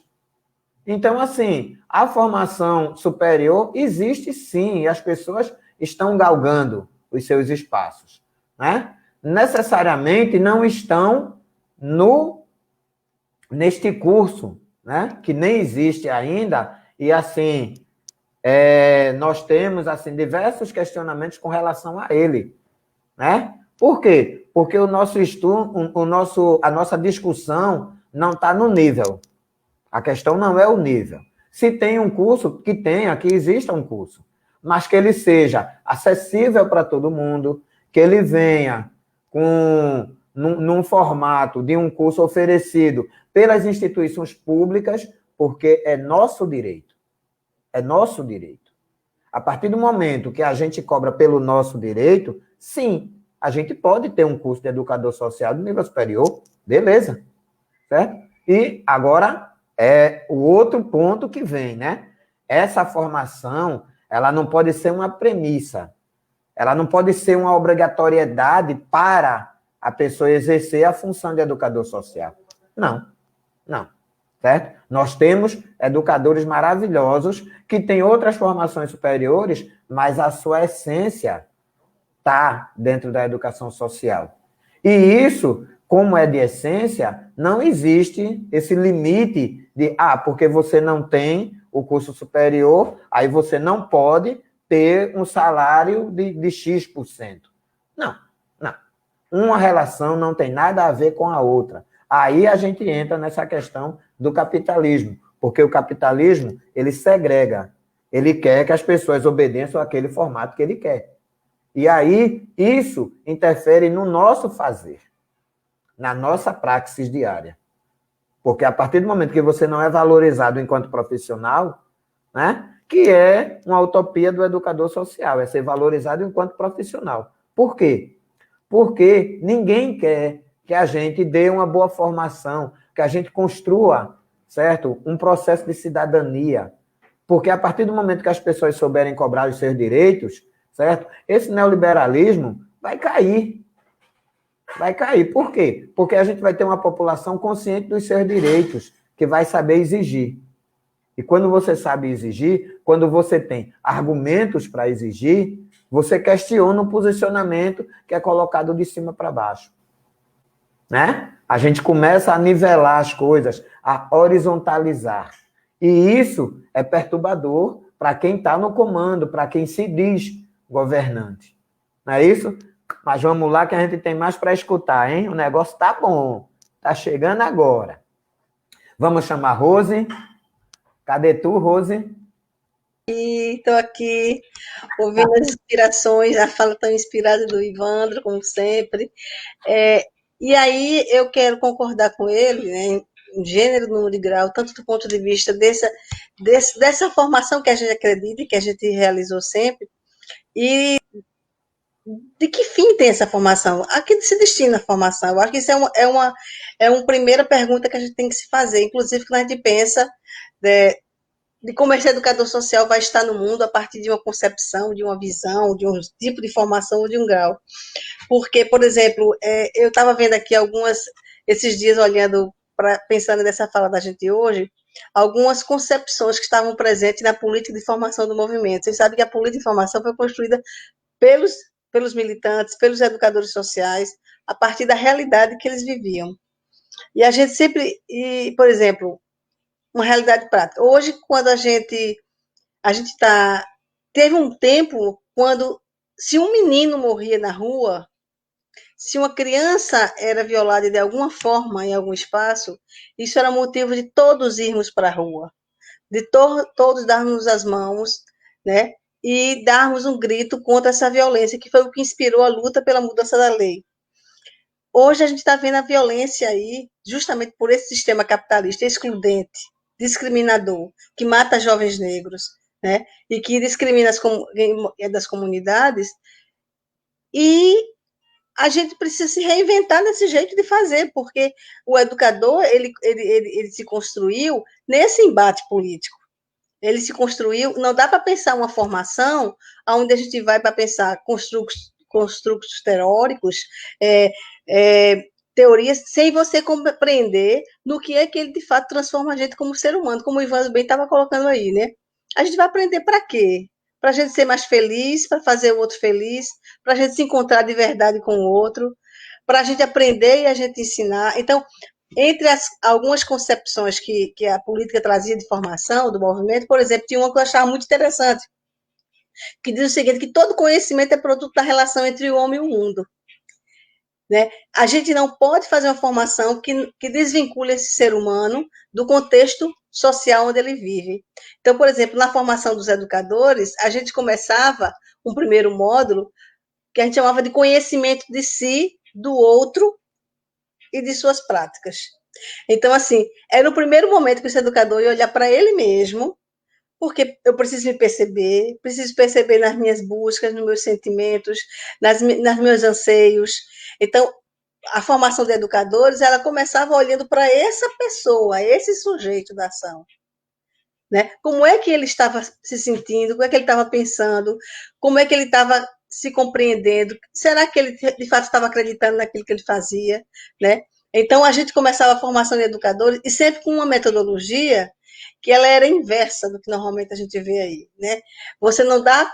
Então, assim, a formação superior existe sim, e as pessoas estão galgando os seus espaços, né? Necessariamente não estão neste curso, né? Que nem existe ainda, e assim, nós temos assim diversos questionamentos com relação a ele, né? Por quê? Porque o nosso estudo, a nossa discussão não está no nível. A questão não é o nível. Se tem um curso, que exista um curso, mas que ele seja acessível para todo mundo, que ele venha num formato de um curso oferecido pelas instituições públicas, porque é nosso direito. É nosso direito. A partir do momento que a gente cobra pelo nosso direito, sim, a gente pode ter um curso de educador social de nível superior, beleza, certo? E agora é o outro ponto que vem, né? Essa formação, ela não pode ser uma premissa, ela não pode ser uma obrigatoriedade para a pessoa exercer a função de educador social. Não, não. Certo? Nós temos educadores maravilhosos que têm outras formações superiores, mas a sua essência está dentro da educação social. E isso, como é de essência, não existe esse limite de, porque você não tem o curso superior, aí você não pode ter um salário de X%. Não, não. Uma relação não tem nada a ver com a outra. Aí a gente entra nessa questão do capitalismo, porque o capitalismo, ele segrega, ele quer que as pessoas obedeçam àquele formato que ele quer. E aí, isso interfere no nosso fazer, na nossa praxis diária. Porque a partir do momento que você não é valorizado enquanto profissional, né, que é uma utopia do educador social, é ser valorizado enquanto profissional. Por quê? Porque ninguém quer que a gente dê uma boa formação, que a gente construa, certo, um processo de cidadania. Porque a partir do momento que as pessoas souberem cobrar os seus direitos, certo, esse neoliberalismo vai cair. Vai cair. Por quê? Porque a gente vai ter uma população consciente dos seus direitos, que vai saber exigir. E quando você sabe exigir, quando você tem argumentos para exigir, você questiona o posicionamento que é colocado de cima para baixo. Né? A gente começa a nivelar as coisas, a horizontalizar. E isso é perturbador para quem está no comando, para quem se diz governante. Não é isso? Mas vamos lá que a gente tem mais para escutar, hein? O negócio está bom. Está chegando agora. Vamos chamar Rose. Cadê tu, Rose? Estou aqui ouvindo as inspirações, a fala tão inspirada do Ivandro, como sempre. E aí eu quero concordar com ele, né, gênero, número de grau, tanto do ponto de vista dessa formação que a gente acredita e que a gente realizou sempre, e de que fim tem essa formação? A que se destina a formação? Eu acho que isso é uma primeira pergunta que a gente tem que se fazer, inclusive quando a gente pensa de como esse educador social vai estar no mundo a partir de uma concepção, de uma visão, de um tipo de formação ou de um grau. Porque, por exemplo, eu estava vendo aqui esses dias olhando, pensando nessa fala da gente hoje, algumas concepções que estavam presentes na política de formação do movimento. Vocês sabem que a política de formação foi construída pelos militantes, pelos educadores sociais, a partir da realidade que eles viviam. E a gente sempre, por exemplo, uma realidade prática. Hoje, quando a gente está... Teve um tempo quando, se um menino morria na rua, se uma criança era violada de alguma forma em algum espaço, isso era motivo de todos irmos para a rua, de todos darmos as mãos, né, e darmos um grito contra essa violência, que foi o que inspirou a luta pela mudança da lei. Hoje a gente está vendo a violência aí, justamente por esse sistema capitalista excludente, discriminador, que mata jovens negros, né, e que discrimina das comunidades, e a gente precisa se reinventar nesse jeito de fazer, porque o educador, ele se construiu nesse embate político. Ele se construiu, não dá para pensar uma formação onde a gente vai para pensar construtos teóricos, teorias, sem você compreender no que é que ele, de fato, transforma a gente como ser humano, como o Ivan bem estava colocando aí, né? A gente vai aprender para quê? Para a gente ser mais feliz, para fazer o outro feliz, para a gente se encontrar de verdade com o outro, para a gente aprender e a gente ensinar. Então, entre algumas concepções que a política trazia de formação do movimento, por exemplo, tinha uma que eu achava muito interessante, que diz o seguinte, que todo conhecimento é produto da relação entre o homem e o mundo. Né? A gente não pode fazer uma formação que desvincule esse ser humano do contexto social onde ele vive. Então, por exemplo, na formação dos educadores, a gente começava um primeiro módulo que a gente chamava de conhecimento de si, do outro e de suas práticas. Então, assim, era o primeiro momento que esse educador ia olhar para ele mesmo, porque eu preciso me perceber, preciso perceber nas minhas buscas, nos meus sentimentos, nos meus anseios. Então, a formação de educadores, ela começava olhando para essa pessoa, esse sujeito da ação. Né? Como é que ele estava se sentindo, como é que ele estava pensando, como é que ele estava se compreendendo, será que ele, de fato, estava acreditando naquilo que ele fazia, né? Então, a gente começava a formação de educadores, e sempre com uma metodologia que ela era inversa do que normalmente a gente vê aí, né? Você não dá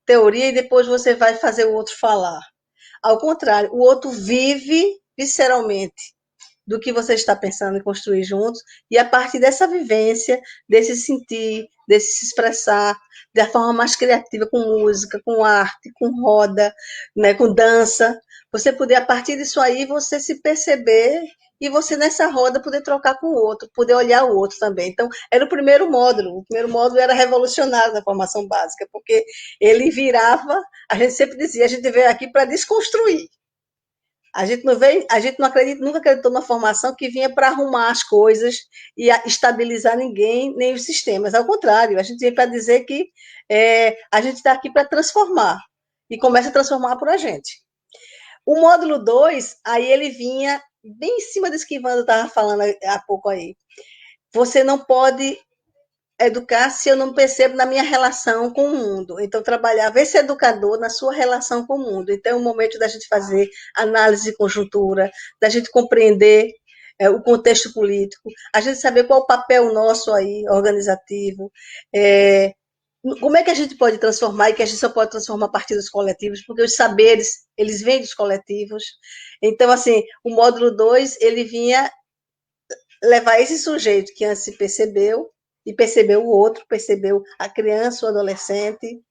teoria e depois você vai fazer o outro falar. Ao contrário, o outro vive visceralmente do que você está pensando em construir juntos, e a partir dessa vivência, desse sentir, desse se expressar, da forma mais criativa, com música, com arte, com roda, né, com dança, você poder, a partir disso aí, você se perceber e você nessa roda poder trocar com o outro, poder olhar o outro também. Então, era o primeiro módulo era revolucionário na formação básica, porque ele virava, a gente sempre dizia, a gente veio aqui para desconstruir. A gente não acredita, nunca acreditou na formação que vinha para arrumar as coisas e estabilizar ninguém, nem os sistemas. Ao contrário, a gente veio para dizer que a gente está aqui para transformar. E começa a transformar por a gente. O módulo 2, aí ele vinha bem em cima disso que Ivandro estava falando há pouco aí. Você não pode educar se eu não percebo na minha relação com o mundo. Então, trabalhava esse educador na sua relação com o mundo. Então, é o momento da gente fazer análise de conjuntura, da gente compreender o contexto político, a gente saber qual o papel nosso aí, organizativo, como é que a gente pode transformar, e que a gente só pode transformar a partir dos coletivos, porque os saberes, eles vêm dos coletivos. Então, assim, o módulo 2, ele vinha levar esse sujeito que antes se percebeu, e percebeu o outro, percebeu a criança, o adolescente,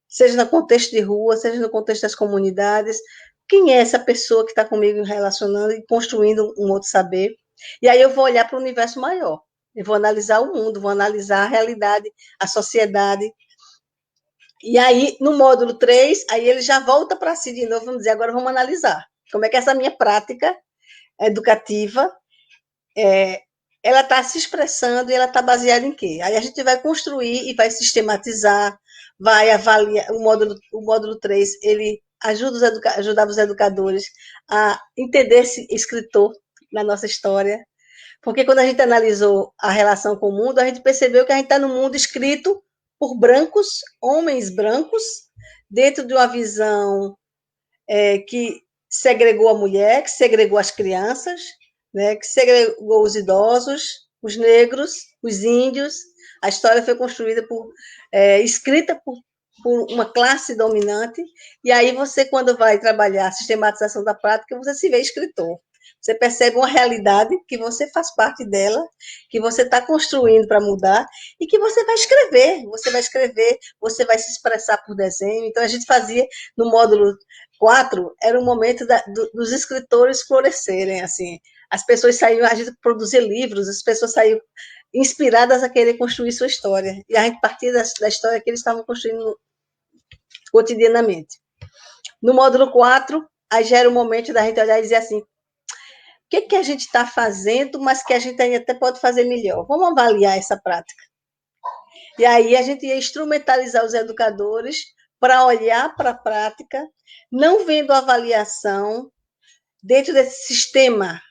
seja no contexto de rua, seja no contexto das comunidades, quem é essa pessoa que está comigo relacionando e construindo um outro saber. E aí eu vou olhar para o universo maior, eu vou analisar o mundo, vou analisar a realidade, a sociedade. E aí, no módulo 3, aí ele já volta para si de novo, vamos dizer, agora vamos analisar como é que essa minha prática educativa ela está se expressando e ela está baseada em quê? Aí a gente vai construir e vai sistematizar, vai avaliar. O módulo 3 ele ajudava os educadores a entender esse escritor na nossa história, porque quando a gente analisou a relação com o mundo, a gente percebeu que a gente está num mundo escrito por brancos, homens brancos, dentro de uma visão que segregou a mulher, que segregou as crianças, né, que segregou os idosos, os negros, os índios. A história foi construída escrita por uma classe dominante, e aí você, quando vai trabalhar a sistematização da prática, você se vê escritor. Você percebe uma realidade que você faz parte dela, que você está construindo para mudar, e que você vai escrever, você vai se expressar por desenho. Então, a gente fazia, no módulo 4, era o momento dos escritores florescerem, assim. As pessoas saíam, a gente produzia livros, as pessoas saíam inspiradas a querer construir sua história. E a gente partia da história que eles estavam construindo cotidianamente. No módulo 4, aí já era o momento da gente olhar e dizer assim, o que a gente está fazendo, mas que a gente ainda até pode fazer melhor. Vamos avaliar essa prática. E aí a gente ia instrumentalizar os educadores para olhar para a prática, não vendo a avaliação dentro desse sistema,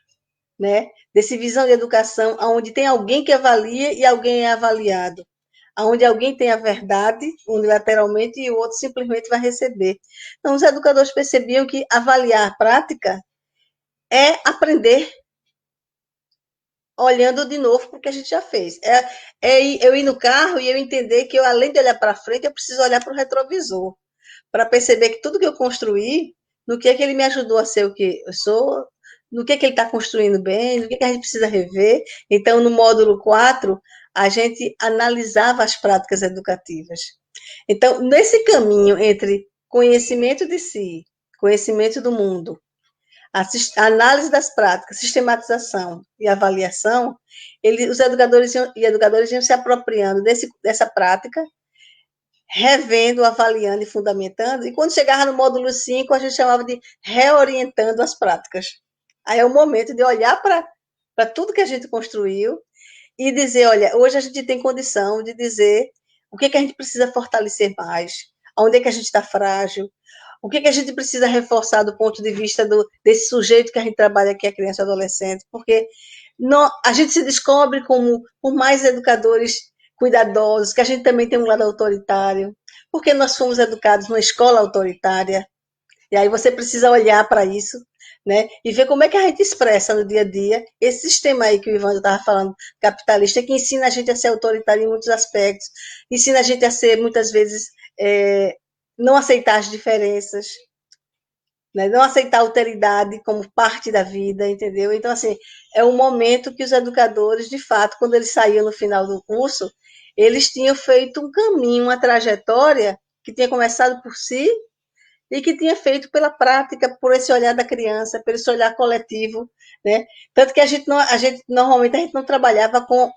né? Desse visão de educação, onde tem alguém que avalia e alguém é avaliado, onde alguém tem a verdade unilateralmente e o outro simplesmente vai receber. Então, os educadores percebiam que avaliar a prática é aprender olhando de novo para o que a gente já fez. Eu ir no carro e eu entender que eu, além de olhar para frente, eu preciso olhar para o retrovisor, para perceber que tudo que eu construí, no que é que ele me ajudou a ser o que eu sou, no que é que ele está construindo bem, no que é que a gente precisa rever. Então, no módulo 4, a gente analisava as práticas educativas. Então, nesse caminho entre conhecimento de si, conhecimento do mundo, a análise das práticas, sistematização e avaliação, os educadores e educadoras iam se apropriando dessa prática, revendo, avaliando e fundamentando, e quando chegava no módulo 5, a gente chamava de reorientando as práticas. Aí é o momento de olhar para tudo que a gente construiu e dizer, olha, hoje a gente tem condição de dizer o que a gente precisa fortalecer mais, onde é que a gente está frágil, o que a gente precisa reforçar do ponto de vista desse sujeito que a gente trabalha, que é criança e adolescente, porque a gente se descobre como, por mais educadores cuidadosos, que a gente também tem um lado autoritário, porque nós fomos educados numa escola autoritária, e aí você precisa olhar para isso, né? E ver como é que a gente expressa no dia a dia esse sistema aí que o Ivan estava falando, capitalista, que ensina a gente a ser autoritário em muitos aspectos, ensina a gente a ser, muitas vezes, não aceitar as diferenças, né? Não aceitar a alteridade como parte da vida, entendeu? Então, assim, é um momento que os educadores, de fato, quando eles saíam no final do curso, eles tinham feito um caminho, uma trajetória que tinha começado por si e que tinha feito pela prática, por esse olhar da criança, por esse olhar coletivo, né? Tanto que normalmente a gente não trabalhava com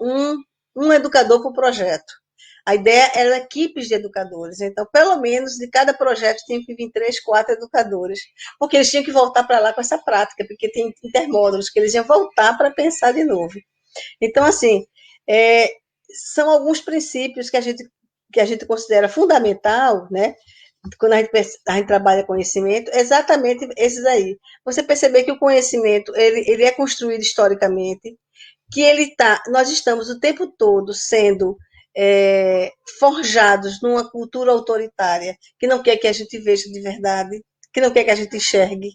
um educador por projeto. A ideia era equipes de educadores. Então, pelo menos, de cada projeto tinha que vir 3, 4 educadores, porque eles tinham que voltar para lá com essa prática, porque tem intermódulos que eles iam voltar para pensar de novo. Então, assim, são alguns princípios que a gente considera fundamental, né? Quando a gente trabalha conhecimento, exatamente esses aí. Você perceber que o conhecimento ele é construído historicamente, que nós estamos o tempo todo sendo forjados numa cultura autoritária, que não quer que a gente veja de verdade, que não quer que a gente enxergue,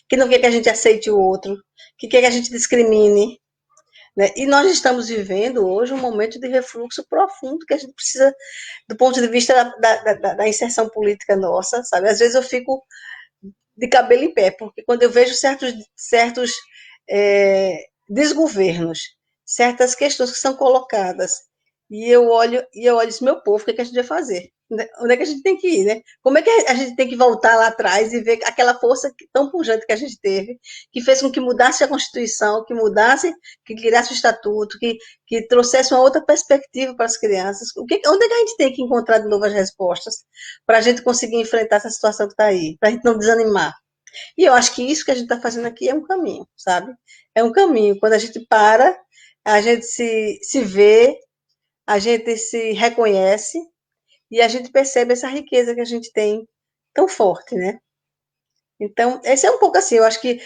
que não quer que a gente aceite o outro, que quer que a gente discrimine. Né? E nós estamos vivendo hoje um momento de refluxo profundo que a gente precisa, do ponto de vista da inserção política nossa, sabe? Às vezes eu fico de cabelo em pé, porque quando eu vejo certos desgovernos, certas questões que são colocadas, e eu olho e disse, meu povo, o que a gente vai fazer? Onde é que a gente tem que ir, né? Como é que a gente tem que voltar lá atrás e ver aquela força tão pujante que a gente teve, que fez com que mudasse a Constituição, que criasse o Estatuto, que trouxesse uma outra perspectiva para as crianças? Onde é que a gente tem que encontrar de novas respostas para a gente conseguir enfrentar essa situação que está aí, para a gente não desanimar? E eu acho que isso que a gente está fazendo aqui é um caminho, sabe? É um caminho. Quando a gente para, a gente se vê, a gente se reconhece e a gente percebe essa riqueza que a gente tem tão forte, né? Então, esse é um pouco assim, eu acho que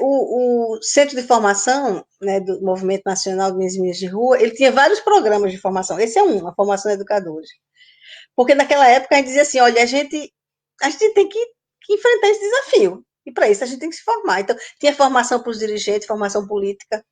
o Centro de Formação, né, do Movimento Nacional de Meninas de Rua, ele tinha vários programas de formação. Esse é um, a formação de educadores. Porque naquela época a gente dizia assim, olha, a gente tem que enfrentar esse desafio. E para isso a gente tem que se formar. Então, tinha formação para os dirigentes, formação política,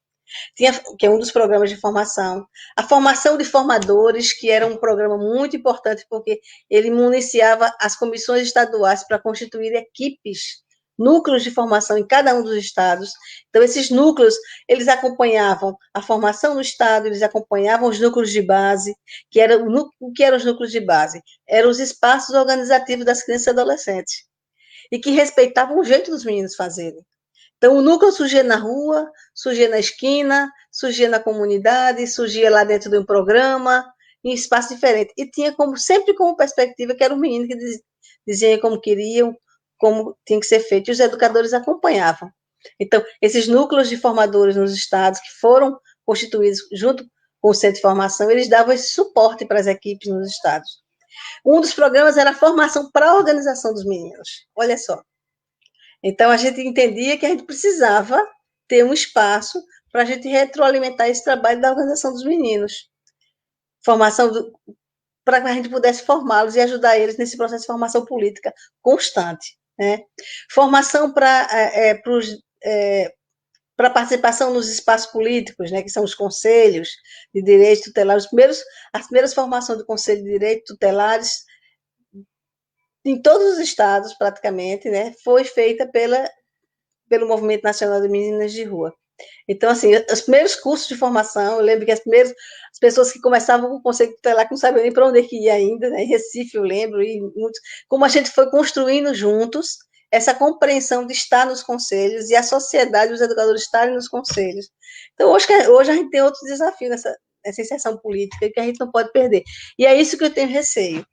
que é um dos programas de formação. A formação de formadores, que era um programa muito importante, porque ele municiava as comissões estaduais para constituir equipes, núcleos de formação em cada um dos estados. Então, esses núcleos, eles acompanhavam a formação no estado, eles acompanhavam os núcleos de base, o que eram os núcleos de base? Eram os espaços organizativos das crianças e adolescentes, e que respeitavam o jeito dos meninos fazerem. Então, o núcleo surgia na rua, surgia na esquina, surgia na comunidade, surgia lá dentro de um programa, em espaço diferente. E tinha sempre como perspectiva que era o menino que dizia como queriam, como tinha que ser feito, e os educadores acompanhavam. Então, esses núcleos de formadores nos estados, que foram constituídos junto com o Centro de Formação, eles davam esse suporte para as equipes nos estados. Um dos programas era a formação para a organização dos meninos. Olha só. Então, a gente entendia que a gente precisava ter um espaço para a gente retroalimentar esse trabalho da organização dos meninos. Para que a gente pudesse formá-los e ajudar eles nesse processo de formação política constante. Né? Formação para participação nos espaços políticos, né, que são os conselhos de direitos tutelares. As primeiras formações do Conselho de Direitos Tutelares em todos os estados, praticamente, né, foi feita pelo Movimento Nacional de Meninas de Rua. Então, assim, os primeiros cursos de formação, eu lembro que as pessoas que começavam com o Conselho Tutelar, que não sabiam nem para onde que ia ainda, né, em Recife, eu lembro, e como a gente foi construindo juntos essa compreensão de estar nos conselhos e a sociedade, os educadores estarem nos conselhos. Então, hoje a gente tem outro desafio nessa inserção política que a gente não pode perder. E é isso que eu tenho receio,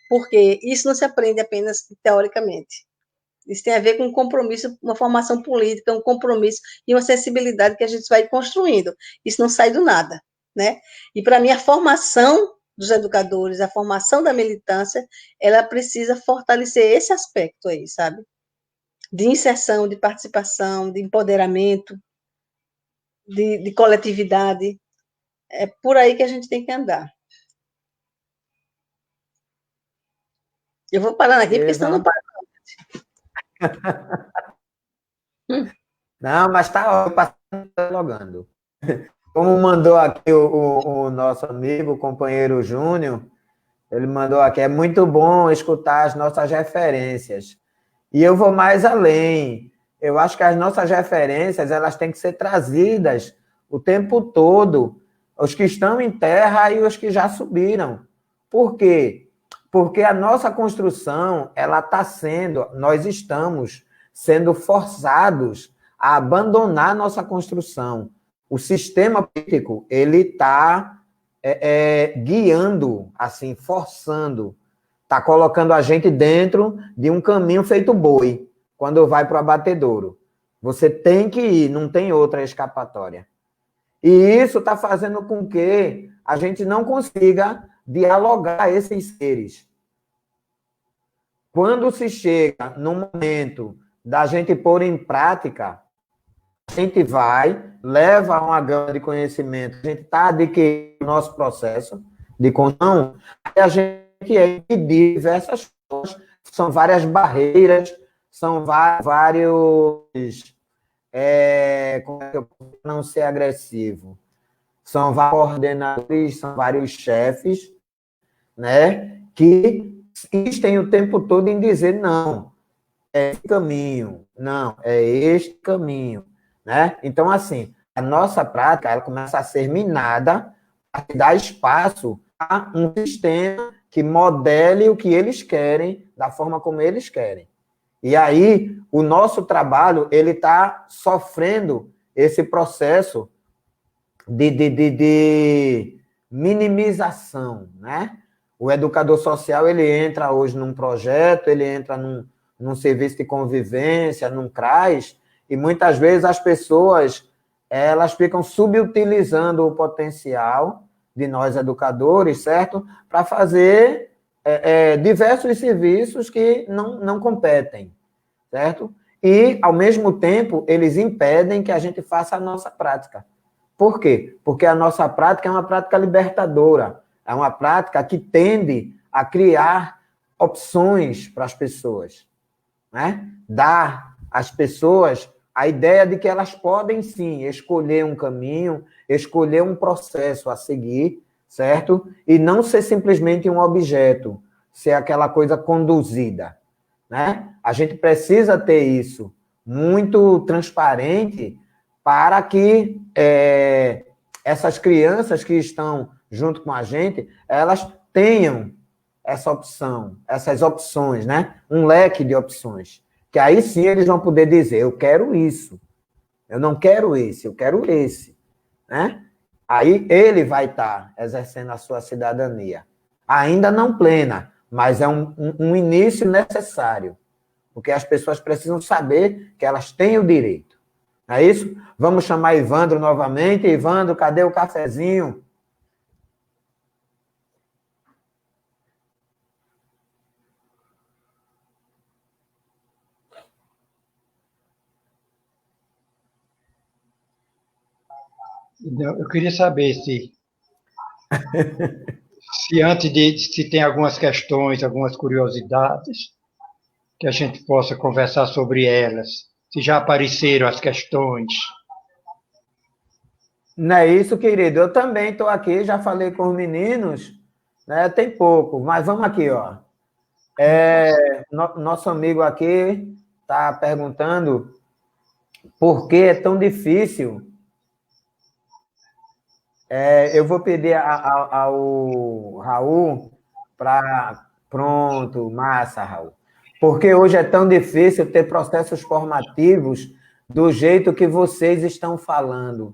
porque isso não se aprende apenas teoricamente. Isso tem a ver com um compromisso, uma formação política, um compromisso e uma sensibilidade que a gente vai construindo. Isso não sai do nada, né? E, para mim, a formação dos educadores, a formação da militância, ela precisa fortalecer esse aspecto aí, sabe? De inserção, de participação, de empoderamento, de coletividade. É por aí que a gente tem que andar. Eu vou parar aqui, porque senão não para. Não, mas está dialogando. Como mandou aqui o nosso amigo, o companheiro Júnior, ele mandou aqui, é muito bom escutar as nossas referências. E eu vou mais além. Eu acho que as nossas referências, elas têm que ser trazidas o tempo todo, os que estão em terra e os que já subiram. Por quê? Porque a nossa construção, nós estamos sendo forçados a abandonar a nossa construção. O sistema político, ele está guiando, assim, forçando, está colocando a gente dentro de um caminho feito boi, quando vai para o abatedouro. Você tem que ir, não tem outra escapatória. E isso está fazendo com que a gente não consiga dialogar esses seres. Quando se chega no momento da gente pôr em prática, a gente leva uma gama de conhecimento, a gente está adquirindo o nosso processo de construção, e a gente impedir diversas coisas, são várias barreiras, são vários... como é que eu posso não ser agressivo? São vários coordenadores, são vários chefes, né, que insistem o tempo todo em dizer não, é esse caminho, não, é este caminho, né? Então, assim, a nossa prática, ela começa a ser minada para dar espaço a um sistema que modele o que eles querem, da forma como eles querem. E aí, o nosso trabalho, ele está sofrendo esse processo de minimização, né? O educador social, ele entra hoje num projeto, ele entra num serviço de convivência, num CRAS, e muitas vezes as pessoas elas ficam subutilizando o potencial de nós educadores, certo? Para fazer diversos serviços que não competem, certo? E, ao mesmo tempo, eles impedem que a gente faça a nossa prática. Por quê? Porque a nossa prática é uma prática libertadora, é uma prática que tende a criar opções para as pessoas, né? Dar às pessoas a ideia de que elas podem, sim, escolher um caminho, escolher um processo a seguir, certo? E não ser simplesmente um objeto, ser aquela coisa conduzida, né? A gente precisa ter isso muito transparente para que essas crianças que estão junto com a gente, elas tenham essa opção, essas opções, né? Um leque de opções. Que aí sim eles vão poder dizer, eu quero isso, eu não quero esse, eu quero esse, né? Aí ele vai estar exercendo a sua cidadania. Ainda não plena, mas é um início necessário, porque as pessoas precisam saber que elas têm o direito. Não é isso? Vamos chamar Ivandro novamente. Ivandro, cadê o cafezinho? Eu queria saber se antes se tem algumas questões, algumas curiosidades, que a gente possa conversar sobre elas. Se já apareceram as questões. Não é isso, querido? Eu também estou aqui, já falei com os meninos, né? Tem pouco, mas vamos aqui, ó. Nosso amigo aqui está perguntando por que é tão difícil. Eu vou pedir ao Raul para... Pronto, massa, Raul. Por que hoje é tão difícil ter processos formativos do jeito que vocês estão falando?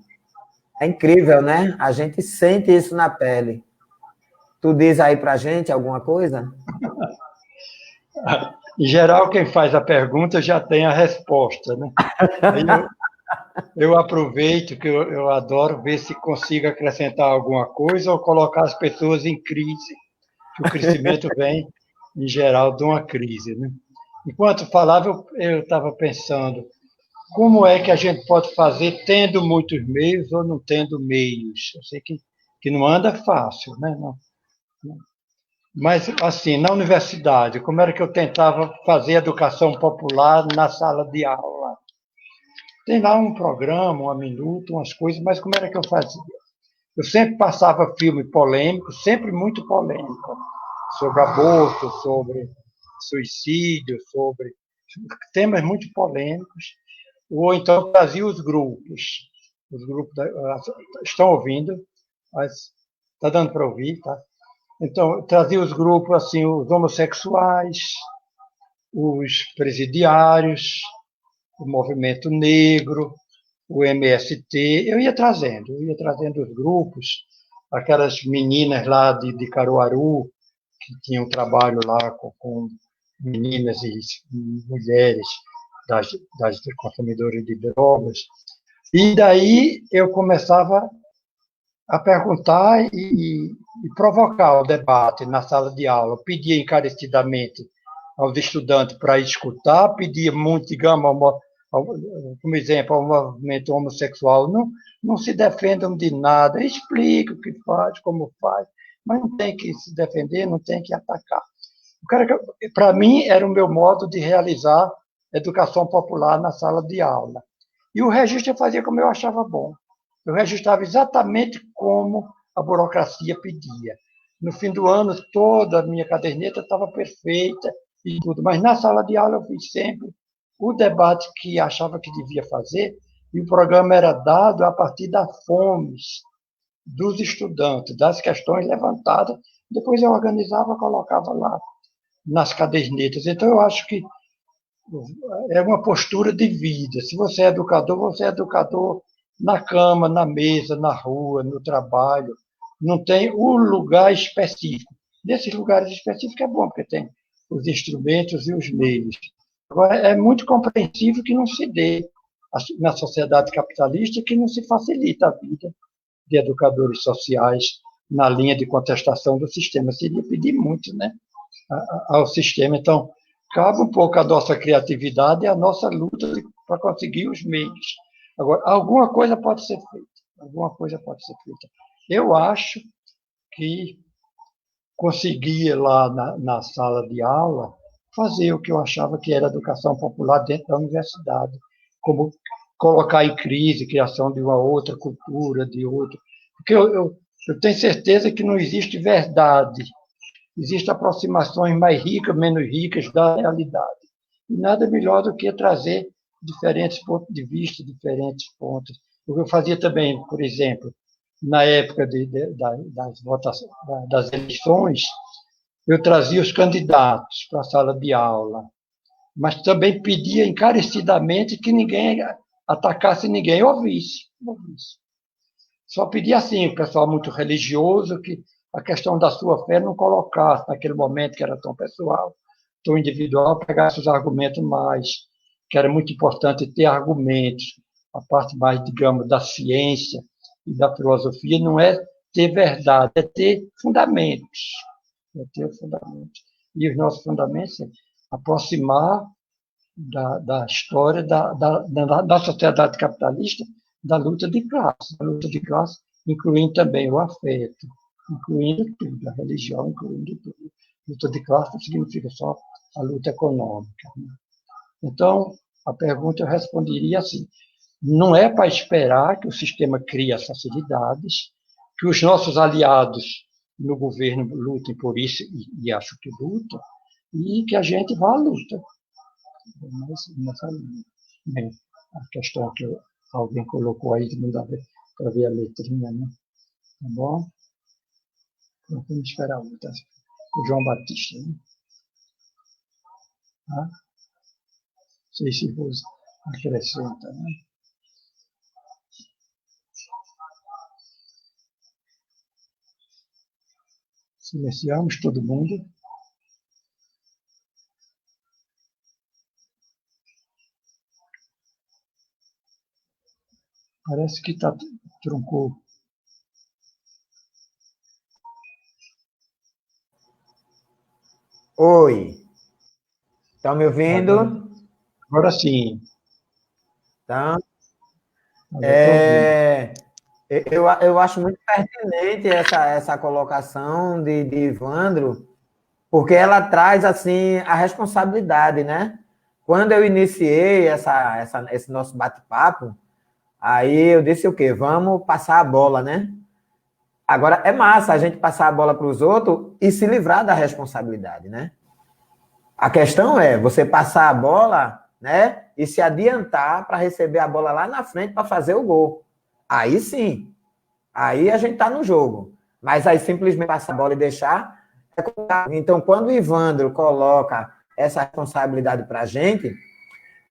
É incrível, né? A gente sente isso na pele. Tu diz aí para a gente alguma coisa? Em geral, quem faz a pergunta já tem a resposta, né? Eu aproveito que eu adoro ver se consigo acrescentar alguma coisa ou colocar as pessoas em crise. Que o crescimento vem, em geral, de uma crise, né? Enquanto falava, eu estava pensando, como é que a gente pode fazer tendo muitos meios ou não tendo meios? Eu sei que não anda fácil, né? Não. Mas, assim, na universidade, como era que eu tentava fazer educação popular na sala de aula? Tem lá um programa, uma minuta, umas coisas, mas como era que eu fazia? Eu sempre passava filme polêmico, sempre muito polêmico, sobre aborto, sobre suicídio, sobre temas muito polêmicos, ou então trazia os grupos. Os grupos estão ouvindo, mas está dando para ouvir, tá? Então, trazia os grupos, assim, os homossexuais, os presidiários, o movimento negro, o MST, eu ia trazendo os grupos, aquelas meninas lá de Caruaru, que tinham trabalho lá com meninas e mulheres das consumidoras de drogas. E daí eu começava a perguntar e provocar o debate na sala de aula. Eu pedia encarecidamente aos estudantes para escutar, pedia muito, digamos, como exemplo, ao movimento homossexual, não se defendam de nada, explique o que faz, como faz, mas não tem que se defender, não tem que atacar. Para mim, era o meu modo de realizar educação popular na sala de aula. E o registro eu fazia como eu achava bom. Eu registrava exatamente como a burocracia pedia. No fim do ano, toda a minha caderneta estava perfeita e tudo, mas na sala de aula eu fiz sempre o debate que achava que devia fazer, e o programa era dado a partir da fome dos estudantes, das questões levantadas, depois eu organizava, colocava lá nas cadernetas. Então, eu acho que é uma postura de vida. Se você é educador na cama, na mesa, na rua, no trabalho. Não tem um lugar específico. Nesses lugares específicos é bom, porque tem os instrumentos e os meios. Agora, é muito compreensível que não se dê na sociedade capitalista que não se facilita a vida de educadores sociais na linha de contestação do sistema. Seria pedir muito, né, ao sistema. Então, cabe um pouco a nossa criatividade e a nossa luta para conseguir os meios. Agora, alguma coisa pode ser feita. Alguma coisa pode ser feita. Eu acho que conseguia lá na sala de aula fazer o que eu achava que era educação popular dentro da universidade, como colocar em crise, criação de uma outra cultura, de outra. Porque eu tenho certeza que não existe verdade, existem aproximações mais ricas, menos ricas da realidade. E nada melhor do que trazer diferentes pontos de vista, diferentes pontos. O que eu fazia também, por exemplo, na época das votações, das eleições, eu trazia os candidatos para a sala de aula, mas também pedia encarecidamente que ninguém atacasse ninguém, ouvisse. Só pedia assim, o pessoal muito religioso, que a questão da sua fé não colocasse naquele momento que era tão pessoal, tão individual, pegasse os argumentos mais, que era muito importante ter argumentos, a parte mais, digamos, da ciência e da filosofia não é ter verdade, é ter fundamentos. É ter fundamentos. E os nossos fundamentos é aproximar da história da sociedade capitalista da luta de classe, incluindo também o afeto, incluindo tudo, a religião, incluindo tudo. Luta de classe não significa só a luta econômica. Né? Então, a pergunta eu responderia assim, não é para esperar que o sistema crie as facilidades, que os nossos aliados no governo lutem por isso, e acho que lutam, e que a gente vá à luta. Bem, a questão que alguém colocou aí, não dá para ver a letrinha, né? Tá bom? Então, vamos esperar o João Batista. Né? Tá? Não sei se você acrescenta, né? Silenciamos todo mundo. Parece que truncou. Oi. Estão me ouvindo? Agora sim. Então, Agora eu acho muito pertinente essa colocação de Ivandro, porque ela traz assim a responsabilidade, né? Quando eu iniciei esse nosso bate-papo, aí eu disse o quê? Vamos passar a bola, né? Agora, é massa a gente passar a bola para os outros e se livrar da responsabilidade, né? A questão é você passar a bola, né? E se adiantar para receber a bola lá na frente para fazer o gol. Aí sim. Aí a gente está no jogo. Mas aí simplesmente passar a bola e deixar. Então, quando o Ivandro coloca essa responsabilidade para a gente,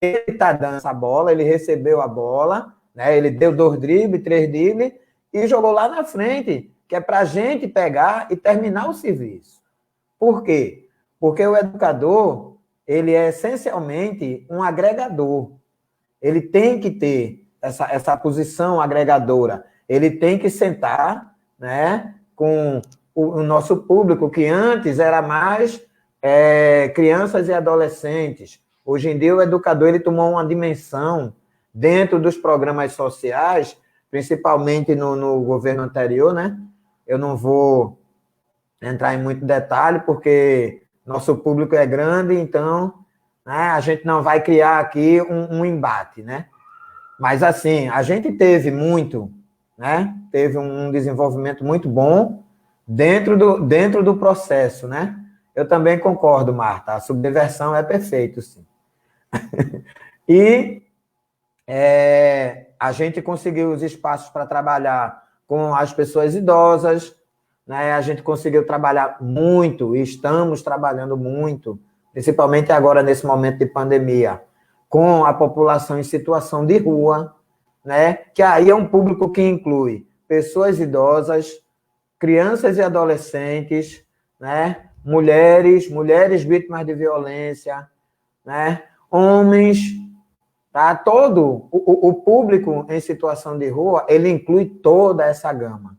ele está dando essa bola, ele recebeu a bola, né? Ele deu 2 dribles, 3 dribles e jogou lá na frente, que é para a gente pegar e terminar o serviço. Por quê? Porque o educador, ele é essencialmente um agregador. Ele tem que ter essa posição agregadora. Ele tem que sentar, né, com o nosso público, que antes era mais crianças e adolescentes. Hoje em dia, o educador ele tomou uma dimensão dentro dos programas sociais, principalmente no governo anterior, né? Eu não vou entrar em muito detalhe, porque nosso público é grande, então, né, a gente não vai criar aqui um embate, né? Mas, assim, a gente teve muito, né? Teve um desenvolvimento muito bom dentro do processo, né? Eu também concordo, Marta, a subversão é perfeito, sim. E a gente conseguiu os espaços para trabalhar com as pessoas idosas, né? A gente conseguiu trabalhar muito, e estamos trabalhando muito, principalmente agora nesse momento de pandemia, com a população em situação de rua, né? Que aí é um público que inclui pessoas idosas, crianças e adolescentes, né? Mulheres vítimas de violência, né? Homens, tá? Todo o público em situação de rua, ele inclui toda essa gama.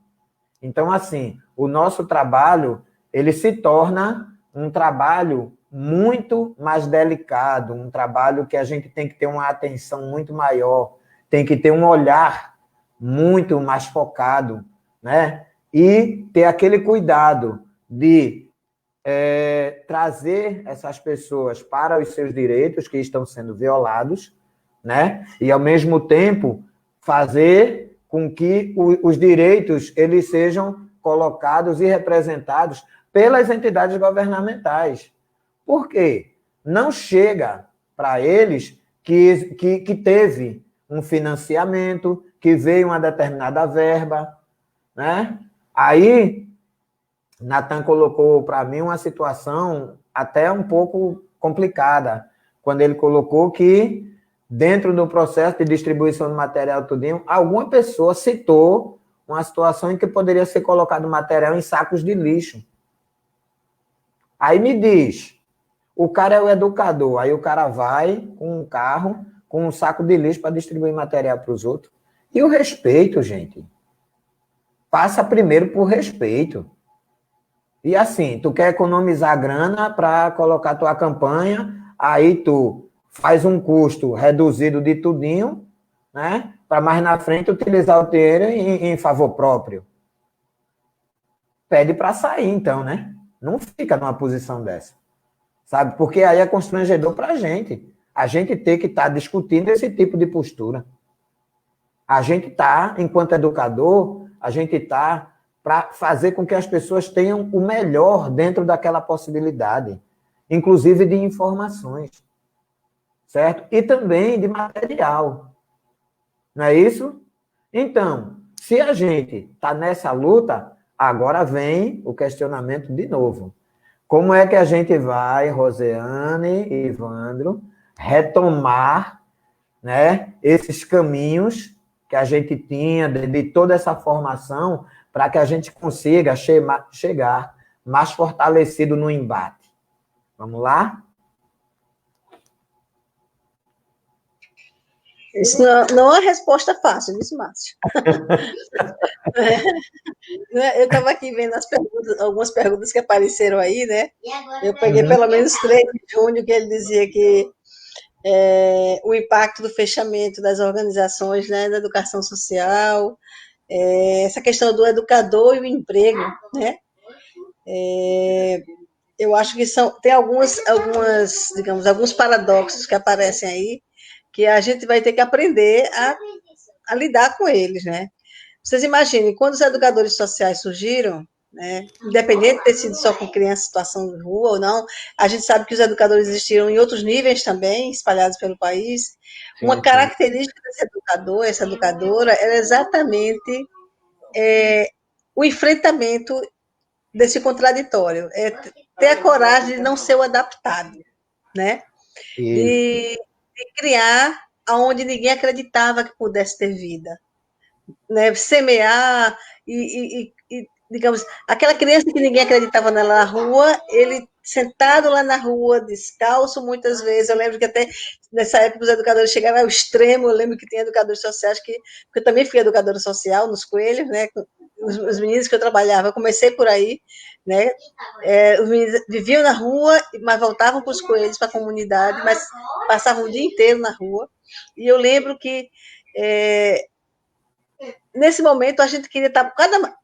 Então, assim, o nosso trabalho, ele se torna um trabalho muito mais delicado, um trabalho que a gente tem que ter uma atenção muito maior, tem que ter um olhar muito mais focado, né? E ter aquele cuidado de trazer essas pessoas para os seus direitos que estão sendo violados, né? E, ao mesmo tempo, fazer com que os direitos eles sejam colocados e representados pelas entidades governamentais. Por quê? Não chega para eles que teve um financiamento, que veio uma determinada verba, né? Aí, Natan colocou para mim uma situação até um pouco complicada, quando ele colocou que, dentro do processo de distribuição do material tudinho, alguma pessoa citou uma situação em que poderia ser colocado material em sacos de lixo. Aí me diz, o cara é o educador, aí o cara vai com um carro, com um saco de lixo para distribuir material para os outros. E o respeito, gente? Passa primeiro por respeito. E assim, tu quer economizar grana para colocar tua campanha, aí tu faz um custo reduzido de tudinho, né? Para mais na frente utilizar o dinheiro em favor próprio. Pede para sair, então, né? Não fica numa posição dessa. Sabe? Porque aí é constrangedor para a gente. A gente ter que estar discutindo esse tipo de postura. A gente está, enquanto educador, a gente está para fazer com que as pessoas tenham o melhor dentro daquela possibilidade, inclusive de informações, certo? E também de material, não é isso? Então, se a gente está nessa luta, agora vem o questionamento de novo. Como é que a gente vai, Rosiane e Ivandro, retomar, né, esses caminhos que a gente tinha de toda essa formação para que a gente consiga chegar mais fortalecido no embate? Vamos lá? Isso não é uma resposta fácil, disse Márcio. Eu estava aqui vendo algumas perguntas que apareceram aí, né? Eu peguei pelo menos 3 de junho, que ele dizia que o impacto do fechamento das organizações, né, da educação social, essa questão do educador e o emprego, né? Eu acho que tem digamos, alguns paradoxos que aparecem aí, que a gente vai ter que aprender a lidar com eles, né? Vocês imaginem, quando os educadores sociais surgiram, né, independente de ter sido só com criança em situação de rua ou não, a gente sabe que os educadores existiram em outros níveis também, espalhados pelo país. Uma característica desse educador, essa educadora, era exatamente o enfrentamento desse contraditório, ter a coragem de não ser o adaptado, né? De criar aonde ninguém acreditava que pudesse ter vida, né? Semear digamos, aquela criança que ninguém acreditava nela na rua, ele sentado lá na rua, descalço, muitas vezes. Eu lembro que até nessa época os educadores chegaram ao extremo. Eu lembro que tinha educadores sociais porque eu também fui educadora social nos Coelhos, né? Os meninos que eu trabalhava, eu comecei por aí, né? Os meninos viviam na rua, mas voltavam para os Coelhos, para a comunidade, mas passavam o dia inteiro na rua. E eu lembro que nesse momento a gente queria estar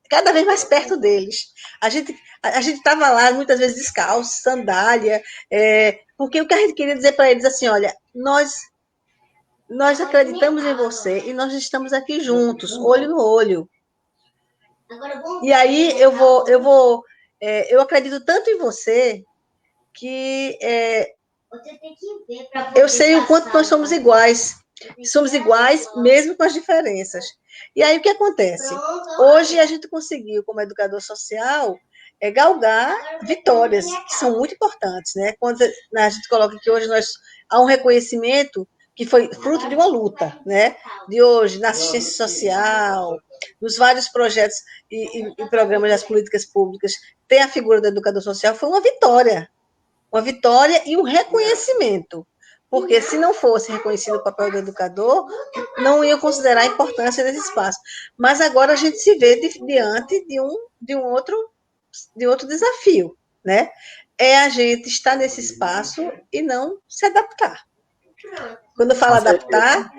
cada vez mais perto deles. A gente estava lá muitas vezes descalço, sandália, porque o que a gente queria dizer para eles assim, olha, nós acreditamos em você e nós estamos aqui juntos, olho no olho. E aí eu acredito tanto em você que eu sei o quanto nós somos iguais. Somos iguais mesmo com as diferenças. E aí o que acontece? Hoje a gente conseguiu, como educador social, galgar vitórias, que são muito importantes, né? Quando a gente coloca que hoje há um reconhecimento que foi fruto de uma luta, né? De hoje, na assistência social, nos vários projetos e programas das políticas públicas, tem a figura do educador social, foi uma vitória e um reconhecimento. Porque se não fosse reconhecido o papel do educador, não iam considerar a importância desse espaço. Mas agora a gente se vê diante de outro desafio, né? É a gente estar nesse espaço e não se adaptar. Quando eu falo adaptar,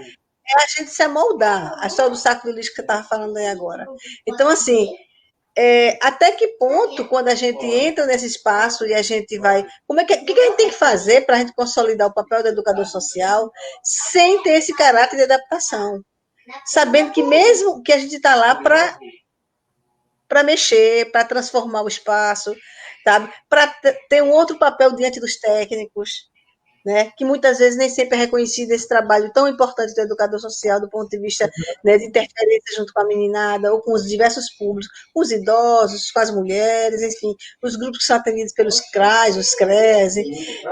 é a gente se amoldar. A história do saco de lixo que você estava falando aí agora. Então, assim, até que ponto, quando a gente entra nesse espaço e a gente vai. O que a gente tem que fazer para a gente consolidar o papel do educador social sem ter esse caráter de adaptação? Sabendo que mesmo que a gente está lá para mexer, para transformar o espaço, sabe? Para ter um outro papel diante dos técnicos, né, que muitas vezes nem sempre é reconhecido esse trabalho tão importante do educador social do ponto de vista, né, de interferência junto com a meninada ou com os diversos públicos, com os idosos, com as mulheres, enfim, os grupos que são atendidos pelos CRAs, os CRES,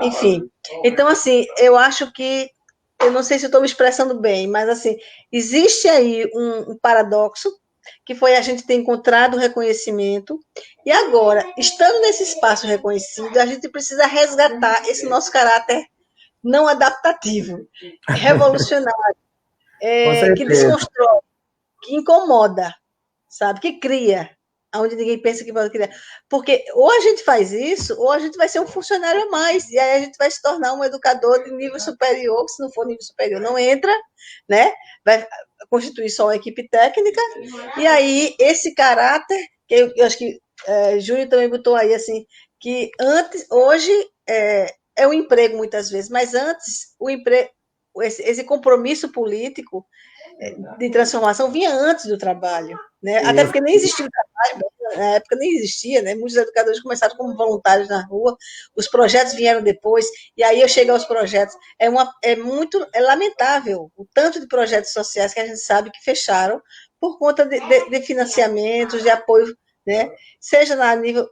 enfim. Então, assim, eu acho que, eu não sei se eu estou me expressando bem, mas, assim, existe aí um paradoxo, que foi a gente ter encontrado o reconhecimento, e agora, estando nesse espaço reconhecido, a gente precisa resgatar esse nosso caráter não adaptativo, revolucionário, Com que certeza. desconstrói, que incomoda, sabe? Que cria, onde ninguém pensa que pode criar. Porque ou a gente faz isso, ou a gente vai ser um funcionário a mais, e aí a gente vai se tornar um educador de nível superior, que se não for nível superior não entra, né? Vai constituir só uma equipe técnica, e aí esse caráter, que eu acho que Júnior também botou aí, assim, que antes, hoje, é um emprego muitas vezes, mas antes o emprego, esse compromisso político de transformação vinha antes do trabalho, né? Até Isso. porque nem existia o trabalho, na época nem existia, né? Muitos educadores começaram como voluntários na rua, os projetos vieram depois, e aí eu chego aos projetos. É lamentável o tanto de projetos sociais que a gente sabe que fecharam por conta de financiamentos, de apoio, né? Seja na nível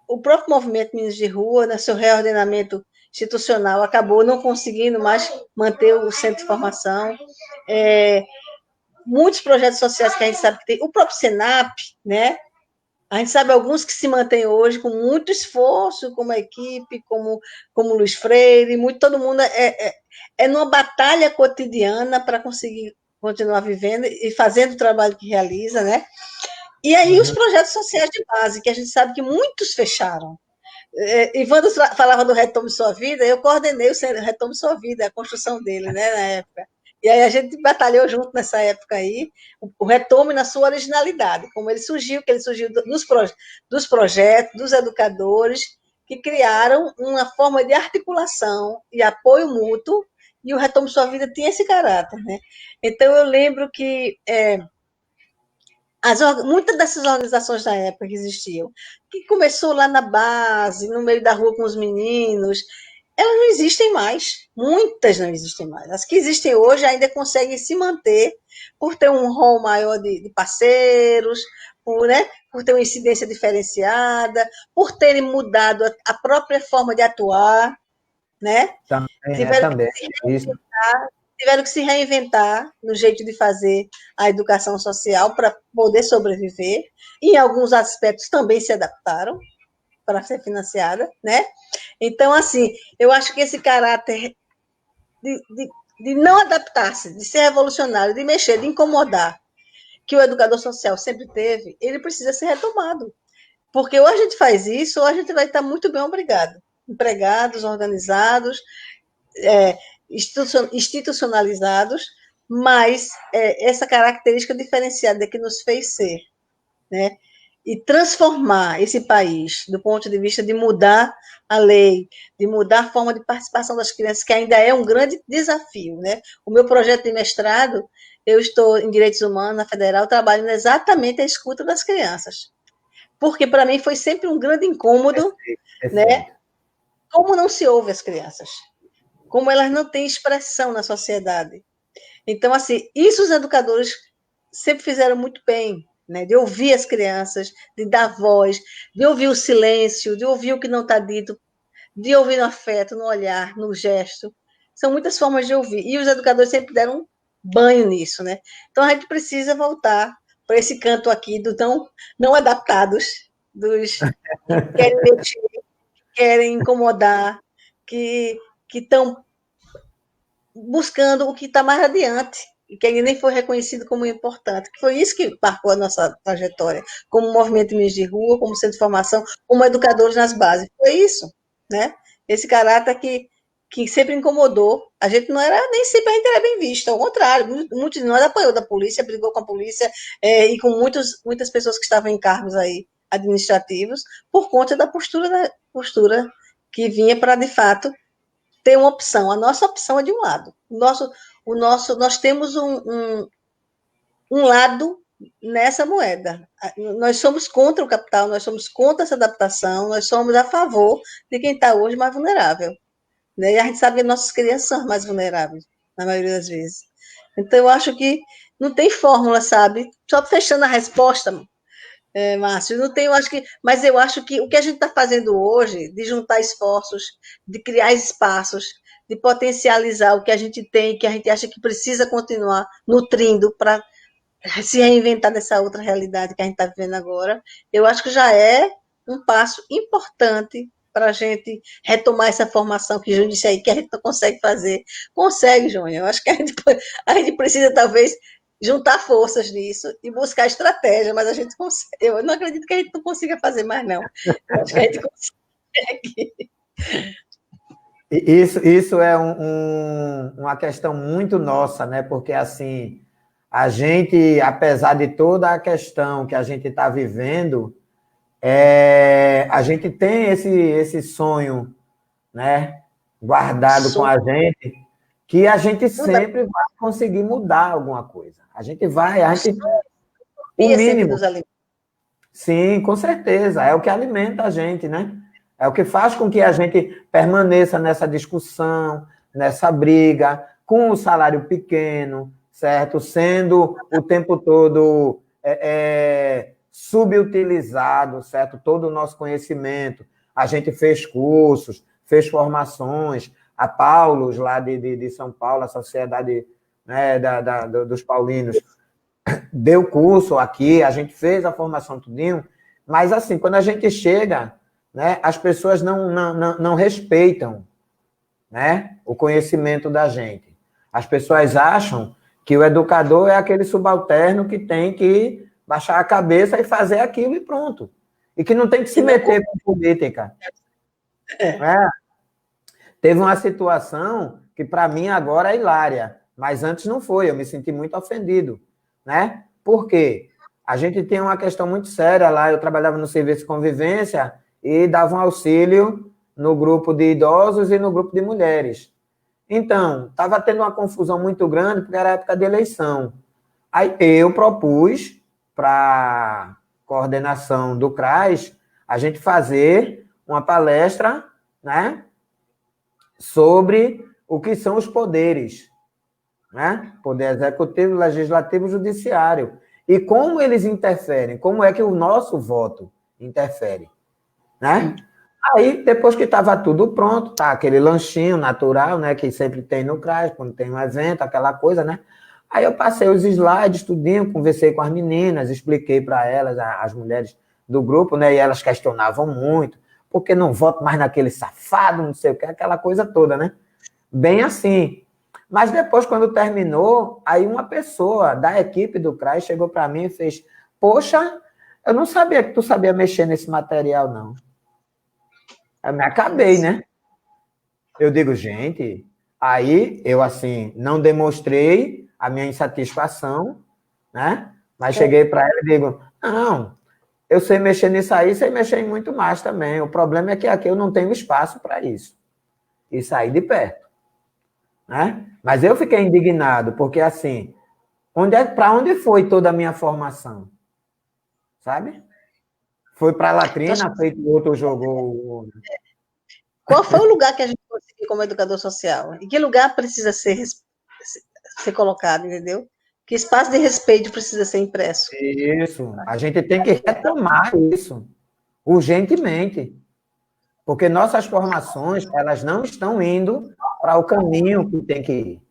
o próprio movimento Meninos de Rua, no seu reordenamento institucional, acabou não conseguindo mais manter o centro de formação. Muitos projetos sociais que a gente sabe que tem, o próprio Senap, né? A gente sabe alguns que se mantêm hoje com muito esforço, como a equipe, como Luiz Freire, todo mundo numa batalha cotidiana para conseguir continuar vivendo e fazendo o trabalho que realiza, né? E aí os projetos sociais de base, que a gente sabe que muitos fecharam. Ivandro falava do Retome Sua Vida, eu coordenei o Retome Sua Vida, a construção dele, né, na época. E aí a gente batalhou junto nessa época aí, o Retome na sua originalidade, como ele surgiu, que ele surgiu dos projetos, dos educadores, que criaram uma forma de articulação e apoio mútuo, e o Retome Sua Vida tinha esse caráter, né? Então eu lembro que muitas dessas organizações da época que existiam, que começou lá na base, no meio da rua com os meninos, elas não existem mais. Muitas não existem mais. As que existem hoje ainda conseguem se manter por ter um rol maior de parceiros, por ter uma incidência diferenciada, por terem mudado a própria forma de atuar, né? Também. Isso. Tiveram que se reinventar no jeito de fazer a educação social para poder sobreviver. Em alguns aspectos também se adaptaram para ser financiada, né? Então, assim, eu acho que esse caráter de não adaptar-se, de ser revolucionário, de mexer, de incomodar, que o educador social sempre teve, ele precisa ser retomado. Porque ou a gente faz isso, ou a gente vai estar muito bem obrigado. Empregados, organizados, institucionalizados, mas essa característica diferenciada que nos fez ser, né? E transformar esse país do ponto de vista de mudar a lei, de mudar a forma de participação das crianças, que ainda é um grande desafio, né? O meu projeto de mestrado, eu estou em Direitos Humanos na Federal, trabalhando exatamente a escuta das crianças. Porque para mim foi sempre um grande incômodo, né? Como não se ouve as crianças? Como elas não têm expressão na sociedade. Então, assim, isso os educadores sempre fizeram muito bem, né? De ouvir as crianças, de dar voz, de ouvir o silêncio, de ouvir o que não está dito, de ouvir no afeto, no olhar, no gesto. São muitas formas de ouvir. E os educadores sempre deram um banho nisso, né? Então, a gente precisa voltar para esse canto aqui do não adaptados, dos que querem mexer, que querem incomodar, que estão buscando o que está mais adiante, e que ainda nem foi reconhecido como importante. Foi isso que marcou a nossa trajetória, como movimento de meninos de rua, como centro de formação, como educadores nas bases. Foi isso, né? Esse caráter que sempre incomodou. A gente não era, nem sempre a gente era bem visto, ao contrário, muitos de nós apoiou da polícia, brigou com a polícia, e com muitas pessoas que estavam em cargos aí administrativos, por conta da postura que vinha para, de fato, ter uma opção. A nossa opção é de um lado. Nós temos um lado nessa moeda. Nós somos contra o capital, nós somos contra essa adaptação, nós somos a favor de quem está hoje mais vulnerável. Né? E a gente sabe que nossas crianças são mais vulneráveis, na maioria das vezes. Então, eu acho que não tem fórmula, sabe? Só fechando a resposta, Márcio, não tem, mas eu acho que o que a gente está fazendo hoje, de juntar esforços, de criar espaços, de potencializar o que a gente tem, que a gente acha que precisa continuar nutrindo para se reinventar nessa outra realidade que a gente está vivendo agora, eu acho que já é um passo importante para a gente retomar essa formação que Júnior disse aí, que a gente não consegue fazer. Consegue, Júnior. Eu acho que a gente precisa, talvez, juntar forças nisso e buscar estratégia, mas a gente consegue. Eu não acredito que a gente não consiga fazer mais, não. Eu acho que a gente consegue. Isso é uma questão muito nossa, né? Porque, assim, a gente, apesar de toda a questão que a gente está vivendo, a gente tem esse sonho, né? Guardado com a gente, que a gente sempre vai conseguir mudar alguma coisa. O mínimo. Sim, com certeza. É o que alimenta a gente, né? É o que faz com que a gente permaneça nessa discussão, nessa briga, com o salário pequeno, certo? Sendo o tempo todo subutilizado, certo? Todo o nosso conhecimento. A gente fez cursos, fez formações. A Paulos, lá de São Paulo, a Sociedade, né, dos Paulinos, deu curso aqui, a gente fez a formação tudinho, mas, assim, quando a gente chega, né, as pessoas não respeitam, né, o conhecimento da gente. As pessoas acham que o educador é aquele subalterno que tem que baixar a cabeça e fazer aquilo e pronto. E que não tem que se meter com política. Teve uma situação que, para mim, agora é hilária, mas antes não foi, eu me senti muito ofendido, né? Por quê? A gente tem uma questão muito séria lá, eu trabalhava no serviço de convivência e dava um auxílio no grupo de idosos e no grupo de mulheres. Então, estava tendo uma confusão muito grande, porque era época de eleição. Aí eu propus para a coordenação do CRAS a gente fazer uma palestra, né, sobre o que são os poderes, né? Poder executivo, legislativo e judiciário. E como eles interferem, como é que o nosso voto interfere, né? Aí, depois que estava tudo pronto, tá aquele lanchinho natural, né, que sempre tem no CRAS, quando tem um evento, aquela coisa, né? Aí eu passei os slides, tudinho, conversei com as meninas, expliquei para elas, as mulheres do grupo, né, e elas questionavam muito, porque não voto mais naquele safado, não sei o que, aquela coisa toda, né? Bem assim. Mas depois, quando terminou, aí uma pessoa da equipe do CRAS chegou para mim e fez: poxa, eu não sabia que tu sabia mexer nesse material, não. Eu me acabei, né? Eu digo, gente, aí eu, assim, não demonstrei a minha insatisfação, né? Mas cheguei para ela e digo, não, eu sei mexer nisso aí, sei mexer em muito mais também. O problema é que aqui eu não tenho espaço para isso. E saí de perto, né? Mas eu fiquei indignado, porque, assim, para onde foi toda a minha formação? Sabe? Foi para a latrina, feito o outro jogou. Qual foi o lugar que a gente conseguiu como educador social? Em que lugar precisa ser colocado, entendeu? Que espaço de respeito precisa ser impresso? Isso. A gente tem que retomar isso urgentemente. Porque nossas formações, elas não estão indo para o caminho que tem que ir,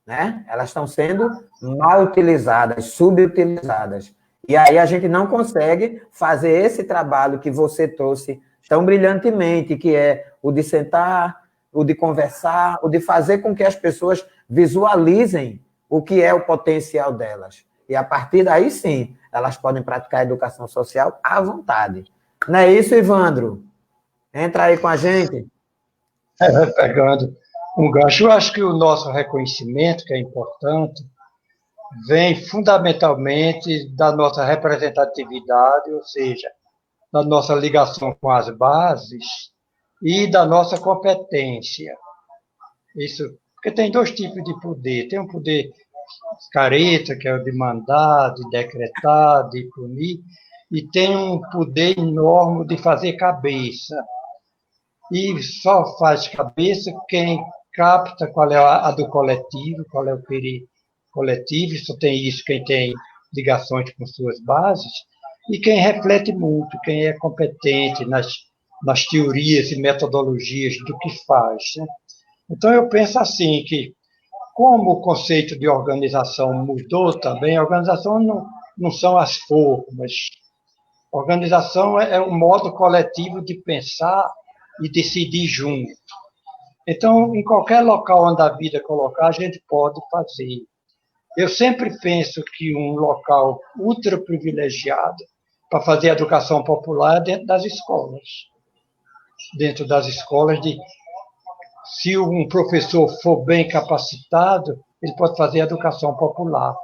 né? Elas estão sendo mal utilizadas, subutilizadas. E aí a gente não consegue fazer esse trabalho que você trouxe tão brilhantemente, que é o de sentar, o de conversar, o de fazer com que as pessoas visualizem o que é o potencial delas. E a partir daí, sim, elas podem praticar a educação social à vontade. Não é isso, Ivandro? Entra aí com a gente. Pegando um gancho, eu acho que o nosso reconhecimento, que é importante, vem fundamentalmente da nossa representatividade, ou seja, da nossa ligação com as bases e da nossa competência. Isso, porque tem dois tipos de poder. Tem um poder careta, que é o de mandar, de decretar, de punir, e tem um poder enorme de fazer cabeça. E só faz cabeça quem capta qual é a do coletivo, qual é o perigo coletivo, só tem isso quem tem ligações com suas bases, e quem reflete muito, quem é competente nas teorias e metodologias do que faz. Né? Então, eu penso assim, que como o conceito de organização mudou também, a organização não são as formas, organização é um modo coletivo de pensar e decidir junto. Então, em qualquer local onde a vida colocar, a gente pode fazer. Eu sempre penso que um local ultra privilegiado para fazer educação popular é dentro das escolas. Dentro das escolas, se um professor for bem capacitado, ele pode fazer educação popular,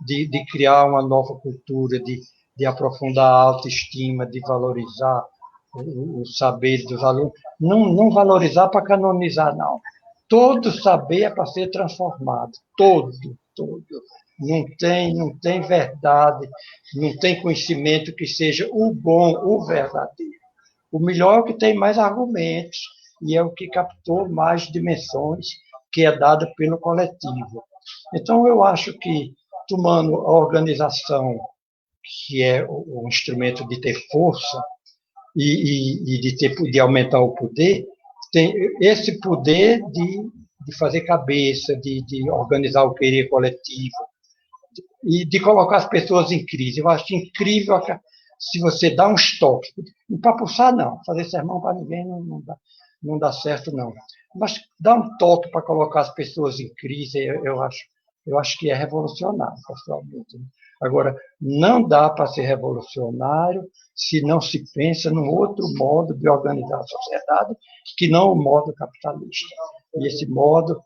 de criar uma nova cultura, de aprofundar a autoestima, de valorizar o saber dos alunos. Não valorizar para canonizar, não. Todo saber é para ser transformado. Todo. Não tem verdade, não tem conhecimento que seja o bom, o verdadeiro. O melhor é o que tem mais argumentos e é o que captou mais dimensões, que é dada pelo coletivo. Então, eu acho que, tomando a organização, que é o instrumento de ter força e de aumentar o poder, tem esse poder de fazer cabeça, de organizar o querer coletivo e de colocar as pessoas em crise. Eu acho incrível se você dá um toques. Não para pulsar, não. Fazer sermão para ninguém não dá certo, não. Mas dar um toque para colocar as pessoas em crise, eu acho que é revolucionário, pessoalmente. Agora, não dá para ser revolucionário se não se pensa num outro modo de organizar a sociedade que não o modo capitalista. E esse modo...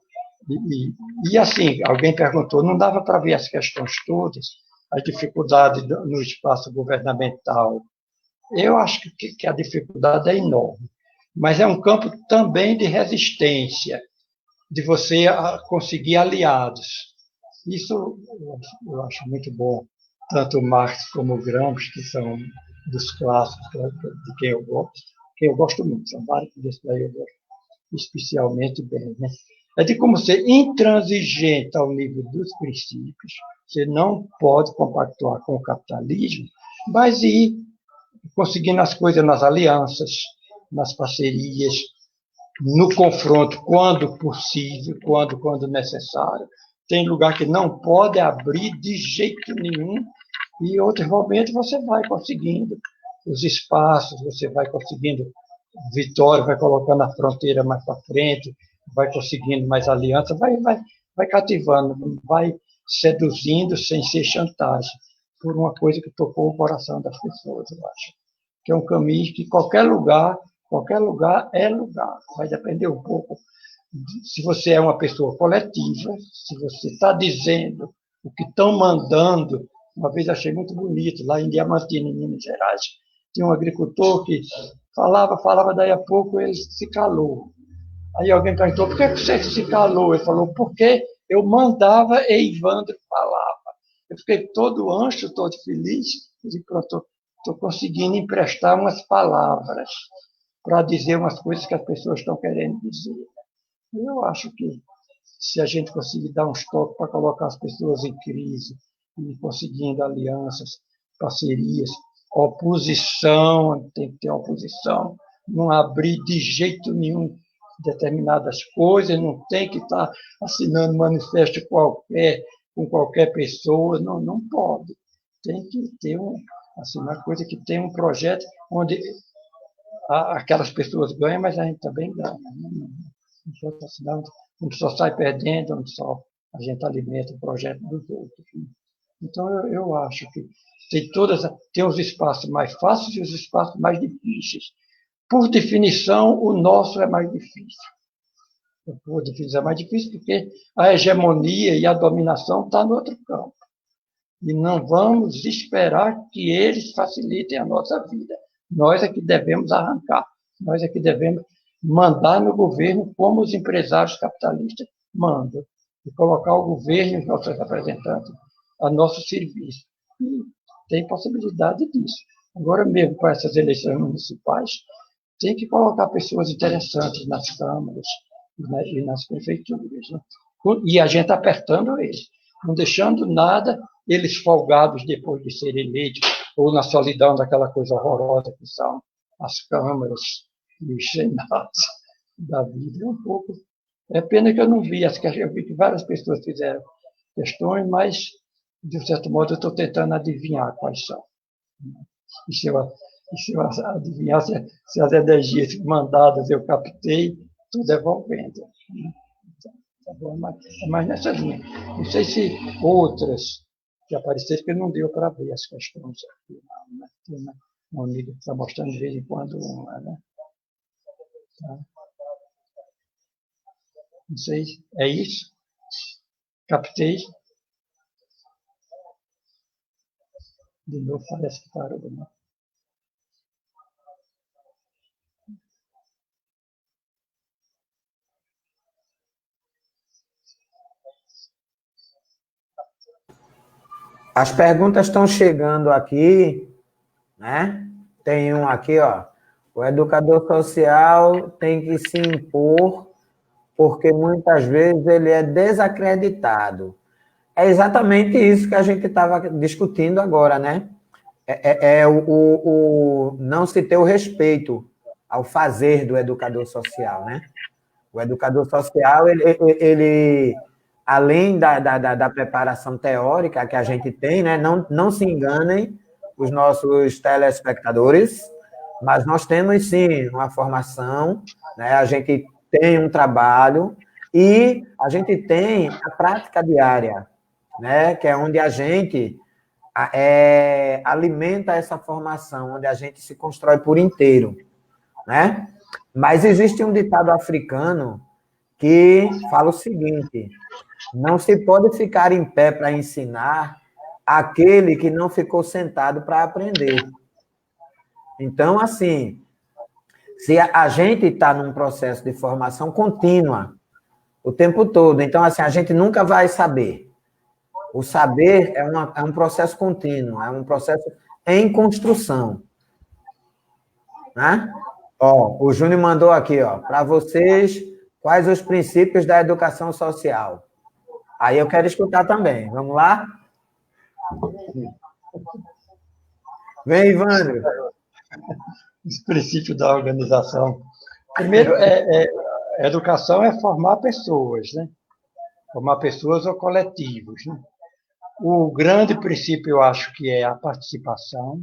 E assim, alguém perguntou, não dava para ver as questões todas, as dificuldades no espaço governamental. Eu acho que a dificuldade é enorme, mas é um campo também de resistência, de você conseguir aliados. Isso eu acho muito bom. Tanto Marx como o Gramsci, que são dos clássicos de quem eu gosto muito, são vários desses daí eu gosto especialmente bem. Né? É de como ser intransigente ao nível dos princípios, você não pode compactuar com o capitalismo, mas ir conseguindo as coisas nas alianças, nas parcerias, no confronto, quando possível, quando necessário. Tem lugar que não pode abrir de jeito nenhum, e em outros momentos você vai conseguindo os espaços, você vai conseguindo vitória, vai colocando a fronteira mais para frente, vai conseguindo mais aliança, vai cativando, vai seduzindo sem ser chantagem, por uma coisa que tocou o coração das pessoas, eu acho. Que é um caminho que qualquer lugar é lugar. Vai depender um pouco se você é uma pessoa coletiva, se você está dizendo o que estão mandando. Uma vez achei muito bonito, lá em Diamantina, em Minas Gerais, tinha um agricultor que falava, daí a pouco ele se calou. Aí alguém perguntou, por que você se calou? Ele falou, porque eu mandava e Ivandro falava. Eu fiquei todo ancho, todo feliz, e pronto, estou conseguindo emprestar umas palavras para dizer umas coisas que as pessoas estão querendo dizer. Eu acho que se a gente conseguir dar uns toques para colocar as pessoas em crise, e conseguindo alianças, parcerias, oposição, tem que ter oposição, não abrir de jeito nenhum determinadas coisas, não tem que estar assinando manifesto qualquer, com qualquer pessoa, não pode. Tem que ter assinar coisa que tem um projeto onde aquelas pessoas ganham, mas a gente também ganha. Não pode assinar onde só sai perdendo, onde só a gente alimenta o projeto dos outros. Né? Então, eu acho que tem os espaços mais fáceis e os espaços mais difíceis. Por definição, o nosso é mais difícil. Por definição, é mais difícil porque a hegemonia e a dominação estão no outro campo. E não vamos esperar que eles facilitem a nossa vida. Nós é que devemos arrancar. Nós é que devemos mandar no governo como os empresários capitalistas mandam. E colocar o governo e os nossos representantes a nosso serviço. E tem possibilidade disso. Agora mesmo, para essas eleições municipais, tem que colocar pessoas interessantes nas câmaras e nas prefeituras. Né? E a gente apertando eles, não deixando nada eles folgados depois de serem eleitos, ou na solidão daquela coisa horrorosa que são as câmaras e os senados da vida. É um pouco. É pena que eu não vi as questões. Eu vi que várias pessoas fizeram questões, mas, de um certo modo, eu estou tentando adivinhar quais são. E se eu adivinhar se as energias mandadas eu captei, estou devolvendo. Tá bom? É mais nessa linha. Não sei se outras que apareceram, porque não deu para ver as questões aqui. Né? Tem uma amiga que está mostrando de vez em quando uma. Né? Tá? Não sei, é isso? Captei? De novo parece que parou. Né? As perguntas estão chegando aqui, né? Tem um aqui, ó. O educador social tem que se impor porque muitas vezes ele é desacreditado. É exatamente isso que a gente estava discutindo agora, né? É o não se ter o respeito ao fazer do educador social, né? O educador social, ele além da preparação teórica que a gente tem, né? Não se enganem os nossos telespectadores, mas nós temos, sim, uma formação, né? A gente tem um trabalho e a gente tem a prática diária, né? Que é onde a gente alimenta essa formação, onde a gente se constrói por inteiro, né? Mas existe um ditado africano que fala o seguinte: não se pode ficar em pé para ensinar aquele que não ficou sentado para aprender. Então, assim, se a gente está num processo de formação contínua o tempo todo, então, assim, a gente nunca vai saber. O saber é um processo contínuo, é um processo em construção. Né? Ó, o Júnior mandou aqui, ó, para vocês, quais os princípios da educação social? Aí eu quero escutar também. Vamos lá? Vem, Ivandro. Os princípios da organização. Primeiro, educação é formar pessoas, né? Formar pessoas ou coletivos. Né? O grande princípio, eu acho, que é a participação.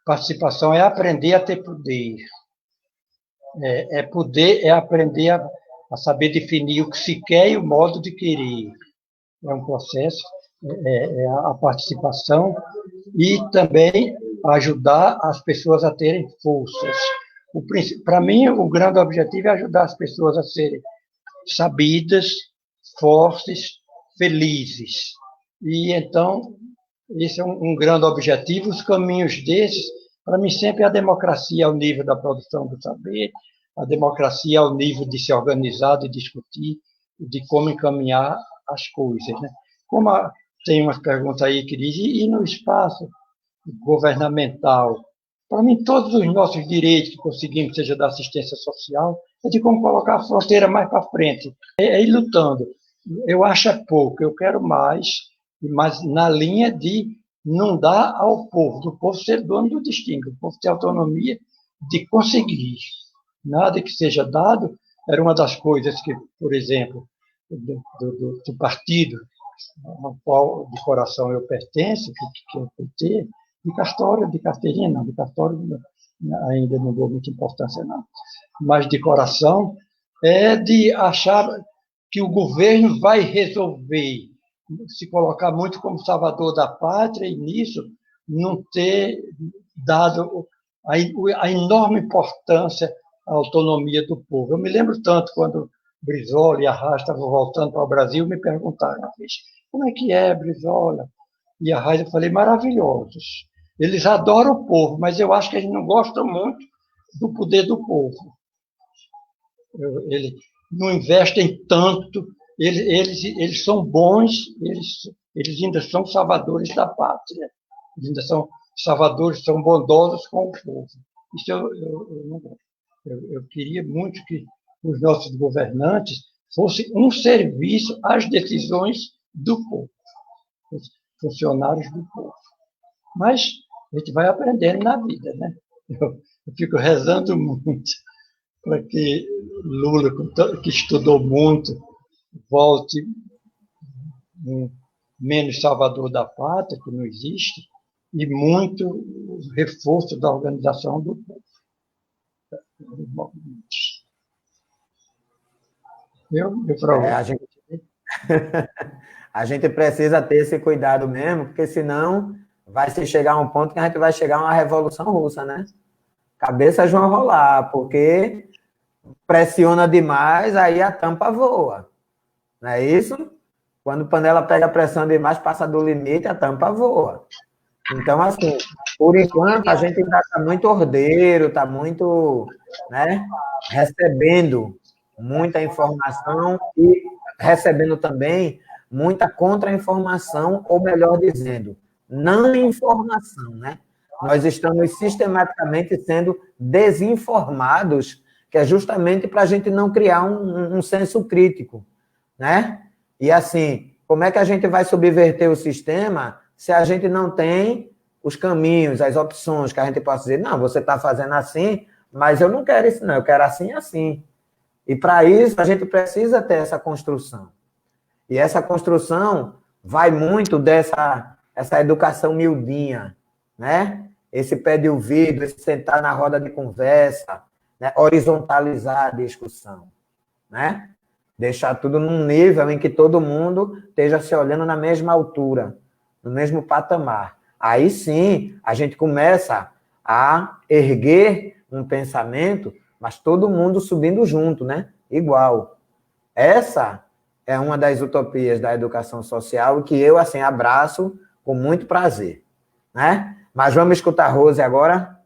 Participação é aprender a ter poder. Poder é aprender a saber definir o que se quer e o modo de querer. É um processo, a participação e também ajudar as pessoas a terem forças. Para mim, o grande objetivo é ajudar as pessoas a serem sabidas, fortes, felizes. E então, esse é um grande objetivo. Os caminhos desses, para mim, sempre é a democracia ao nível da produção do saber, a democracia ao nível de se organizar, de discutir, de como encaminhar as coisas. Né? Tem umas perguntas aí que dizem, e no espaço governamental? Para mim, todos os nossos direitos que conseguimos, seja da assistência social, é de como colocar a fronteira mais para frente. É ir lutando. Eu acho pouco, eu quero mais, mas na linha de não dar ao povo, do povo ser dono do destino, do povo ter autonomia de conseguir. Nada que seja dado era uma das coisas que, por exemplo, do partido ao qual de coração eu pertenço, que é o PT, de carteirinha não, de cartório ainda não dou muita importância não, mas de coração é de achar que o governo vai resolver se colocar muito como salvador da pátria e nisso não ter dado a enorme importância à autonomia do povo. Eu me lembro tanto quando Brizola e Arraes estavam voltando para o Brasil, me perguntaram uma vez, como é que é, Brizola? E Arraes, eu falei, maravilhosos. Eles adoram o povo, mas eu acho que eles não gostam muito do poder do povo. Eles não investem tanto, eles são bons, eles ainda são salvadores da pátria, eles ainda são salvadores, são bondosos com o povo. Isso eu queria muito que os nossos governantes fossem um serviço às decisões do povo, os funcionários do povo. Mas a gente vai aprendendo na vida, né? Eu fico rezando muito para que Lula, que estudou muito, volte menos salvador da pátria, que não existe, e muito reforço da organização do povo. A gente, a gente precisa ter esse cuidado mesmo, porque senão vai se chegar a um ponto que a gente vai chegar a uma revolução russa, né? Cabeças vão rolar, porque pressiona demais, aí a tampa voa. Não é isso? Quando a panela pega pressão demais, passa do limite, a tampa voa. Então, assim, por enquanto, a gente ainda está muito ordeiro, está muito, né, recebendo muita informação e recebendo também muita contra-informação, ou melhor dizendo, não informação, né? Nós estamos sistematicamente sendo desinformados, que é justamente para a gente não criar um senso crítico, né? E assim, como é que a gente vai subverter o sistema se a gente não tem os caminhos, as opções que a gente possa dizer, não, você está fazendo assim, mas eu não quero isso não, eu quero assim e assim. E para isso a gente precisa ter essa construção. E essa construção vai muito essa educação miudinha, né? Esse pé de ouvido, esse sentar na roda de conversa, né? Horizontalizar a discussão, né? Deixar tudo num nível em que todo mundo esteja se olhando na mesma altura, no mesmo patamar. Aí sim, a gente começa a erguer um pensamento, mas todo mundo subindo junto, né? Igual. Essa é uma das utopias da educação social que eu, assim, abraço com muito prazer, né? Mas vamos escutar a Rose agora.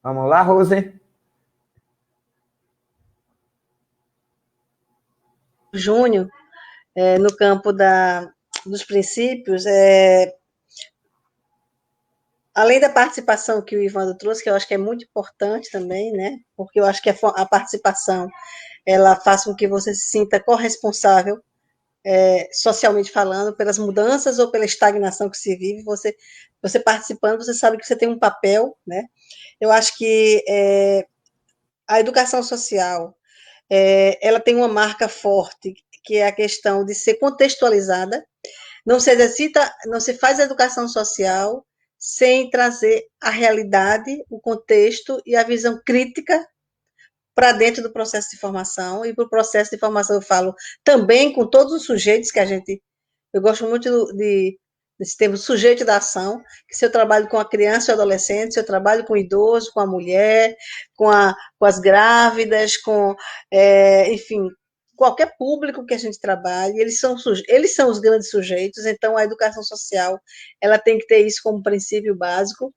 Vamos lá, Rose? Júnior, no campo dos princípios, além da participação que o Ivandro trouxe, que eu acho que é muito importante também, né? Porque eu acho que a participação ela faz com que você se sinta corresponsável, socialmente falando, pelas mudanças ou pela estagnação que se vive. Você participando, você sabe que você tem um papel, né? Eu acho que a educação social ela tem uma marca forte, que é a questão de ser contextualizada. Não se exercita, não se faz educação social sem trazer a realidade, o contexto e a visão crítica para dentro do processo de formação. E para o processo de formação eu falo também com todos os sujeitos que a gente... Eu gosto muito desse termo sujeito da ação, que se eu trabalho com a criança e o adolescente, se eu trabalho com o idoso, com a mulher, com as grávidas, enfim, qualquer público que a gente trabalhe, eles são os grandes sujeitos, então a educação social ela tem que ter isso como princípio básico.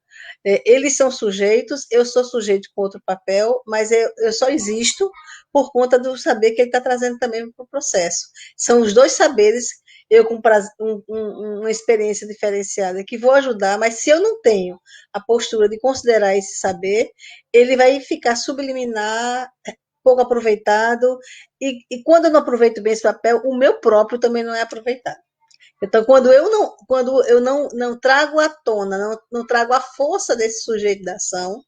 Eles são sujeitos, eu sou sujeito com outro papel, mas eu só existo por conta do saber que ele está trazendo também para o processo. São os dois saberes, eu com uma experiência diferenciada que vou ajudar, mas se eu não tenho a postura de considerar esse saber, ele vai ficar subliminar, pouco aproveitado, e quando eu não aproveito bem esse papel, o meu próprio também não é aproveitado. Então, quando eu não trago à tona, não trago a força desse sujeito da ação,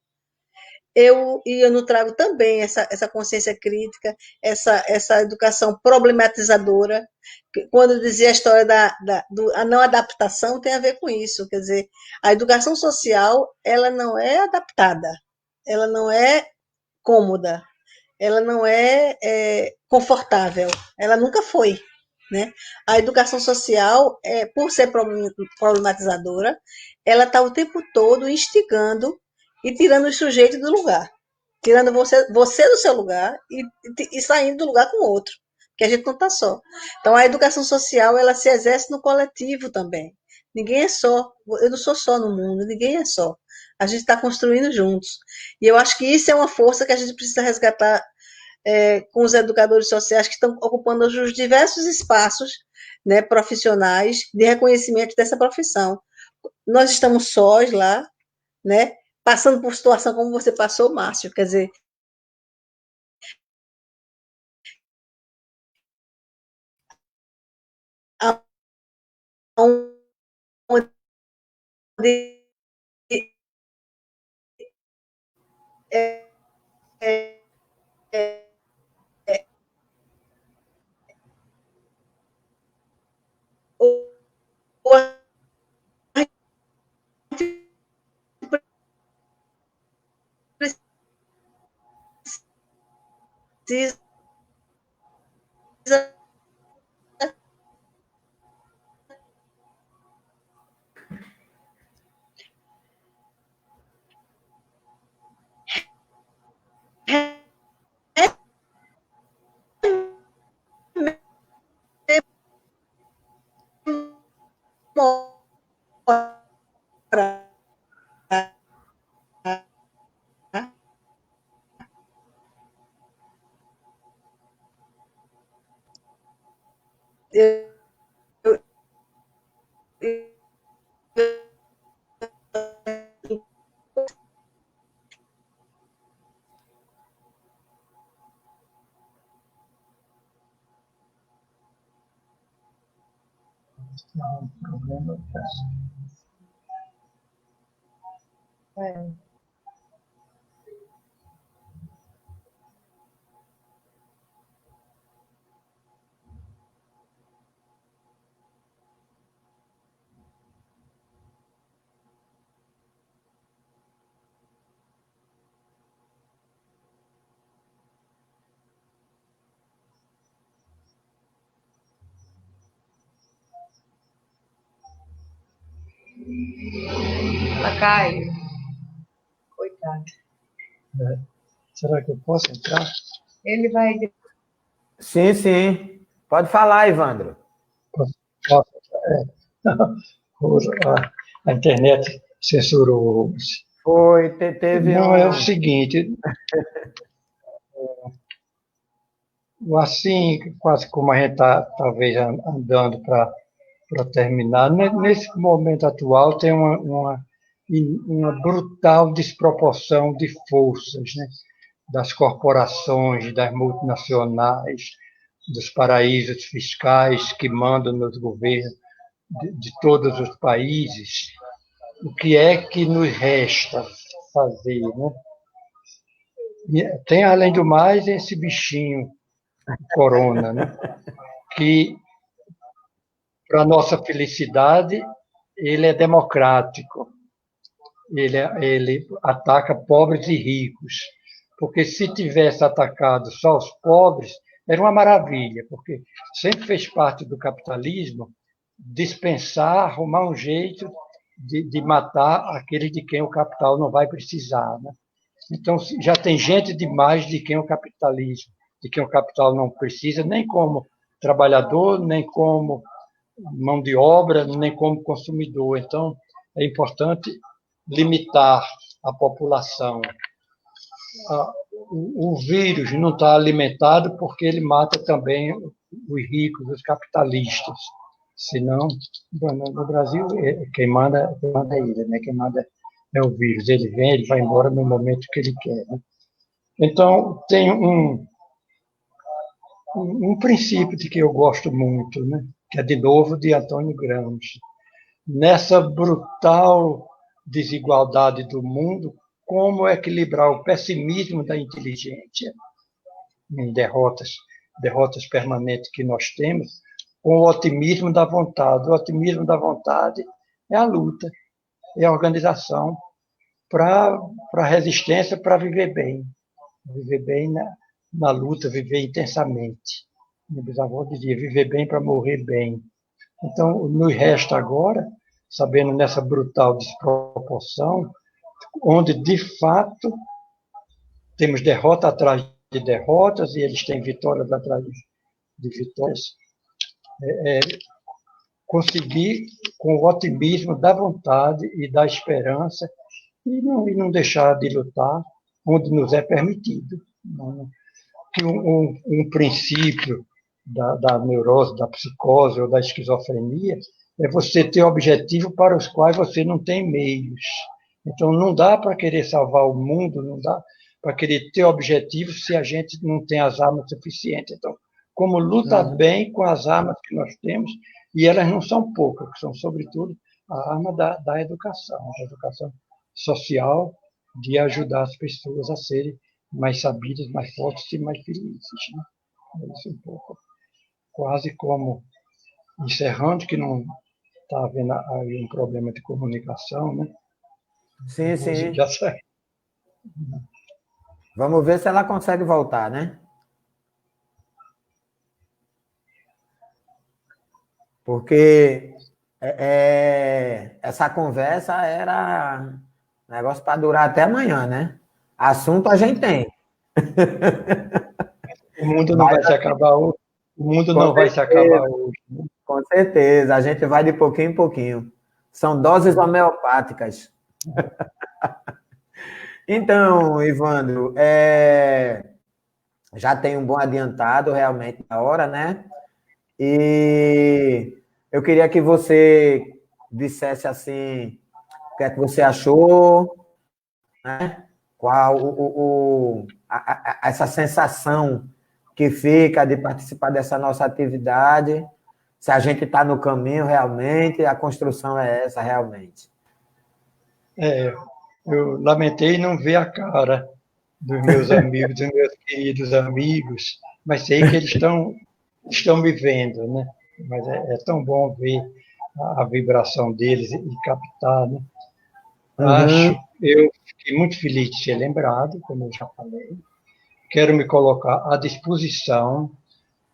eu não trago também essa consciência crítica, essa educação problematizadora. Quando eu dizia a história a não adaptação, tem a ver com isso. Quer dizer, a educação social ela não é adaptada, ela não é cômoda, ela não é confortável, ela nunca foi, né? A educação social, por ser problematizadora, ela está o tempo todo instigando e tirando os sujeitos do lugar, tirando você do seu lugar e saindo do lugar com o outro, que a gente não está só. Então, a educação social, ela se exerce no coletivo também. Ninguém é só, eu não sou só no mundo, ninguém é só. A gente está construindo juntos. E eu acho que isso é uma força que a gente precisa resgatar com os educadores sociais que estão ocupando os diversos espaços, né, profissionais de reconhecimento dessa profissão. Nós estamos sós lá, né, passando por situação como você passou, Márcio, quer dizer, onde é, é, é, a gente precisa eu, Não, problema. É. Caio, coitado. Será que eu posso entrar? Ele vai. Sim, sim. Pode falar, Ivandro. Posso, a internet censurou. Foi, teve Não, é o um. seguinte, assim, quase como a gente está, talvez, andando para terminar, nesse momento atual tem uma brutal desproporção de forças, né? Das corporações, das multinacionais, dos paraísos fiscais que mandam nos governos de todos os países. O que é que nos resta fazer, né? Tem, além do mais, esse bichinho, o corona, né? Que, para nossa felicidade, ele é democrático. Ele ataca pobres e ricos. Porque se tivesse atacado só os pobres, era uma maravilha, porque sempre fez parte do capitalismo dispensar, arrumar um jeito de matar aqueles de quem o capital não vai precisar. Né? Então, já tem gente demais de quem o capitalismo, de quem o capital não precisa, nem como trabalhador, nem como mão de obra, nem como consumidor. Então, é importante limitar a população. O vírus não está alimentado porque ele mata também os ricos, os capitalistas. Senão, no Brasil, quem manda é ele, né? Quem manda é o vírus. Ele vem, ele vai embora no momento que ele quer. Né? Então, tem um princípio de que eu gosto muito, né? Que é, de novo, de Antônio Gramsci. Nessa brutal desigualdade do mundo, como equilibrar o pessimismo da inteligência em derrotas permanentes que nós temos, com o otimismo da vontade. O otimismo da vontade é a luta, é a organização para a resistência, para viver bem na luta, viver intensamente. Meu bisavô dizia, viver bem para morrer bem. Então, nos resta agora, sabendo nessa brutal desproporção, onde, de fato, temos derrota atrás de derrotas, e eles têm vitórias atrás de vitórias, conseguir, com o otimismo da vontade e da esperança, e não deixar de lutar onde nos é permitido. Que um princípio da neurose, da psicose ou da esquizofrenia é você ter objetivos para os quais você não tem meios. Então, não dá para querer salvar o mundo, não dá para querer ter objetivos se a gente não tem as armas suficientes. Então, como lutar bem com as armas que nós temos, e elas não são poucas, que são, sobretudo, a arma da educação social, de ajudar as pessoas a serem mais sabidas, mais fortes e mais felizes. Né? É isso um pouco. Quase como encerrando, que não está havendo aí um problema de comunicação, né? Sim, sim. Já sai. Vamos ver se ela consegue voltar, né? Porque essa conversa era negócio para durar até amanhã, né? Assunto a gente tem. O mundo não vai se acabar hoje. O mundo não vai se acabar hoje. Né? Com certeza, a gente vai de pouquinho em pouquinho. São doses homeopáticas. Então, Ivandro, já tem um bom adiantado realmente na hora, né? E eu queria que você dissesse assim, o que é que você achou, né? Qual essa sensação que fica de participar dessa nossa atividade, se a gente está no caminho realmente, a construção é essa realmente. Eu lamentei não ver a cara dos meus amigos, dos meus queridos amigos, mas sei que eles estão me vendo, né? Mas é tão bom ver a vibração deles e captar, né? Eu fiquei muito feliz de ser lembrado, como eu já falei. Quero me colocar à disposição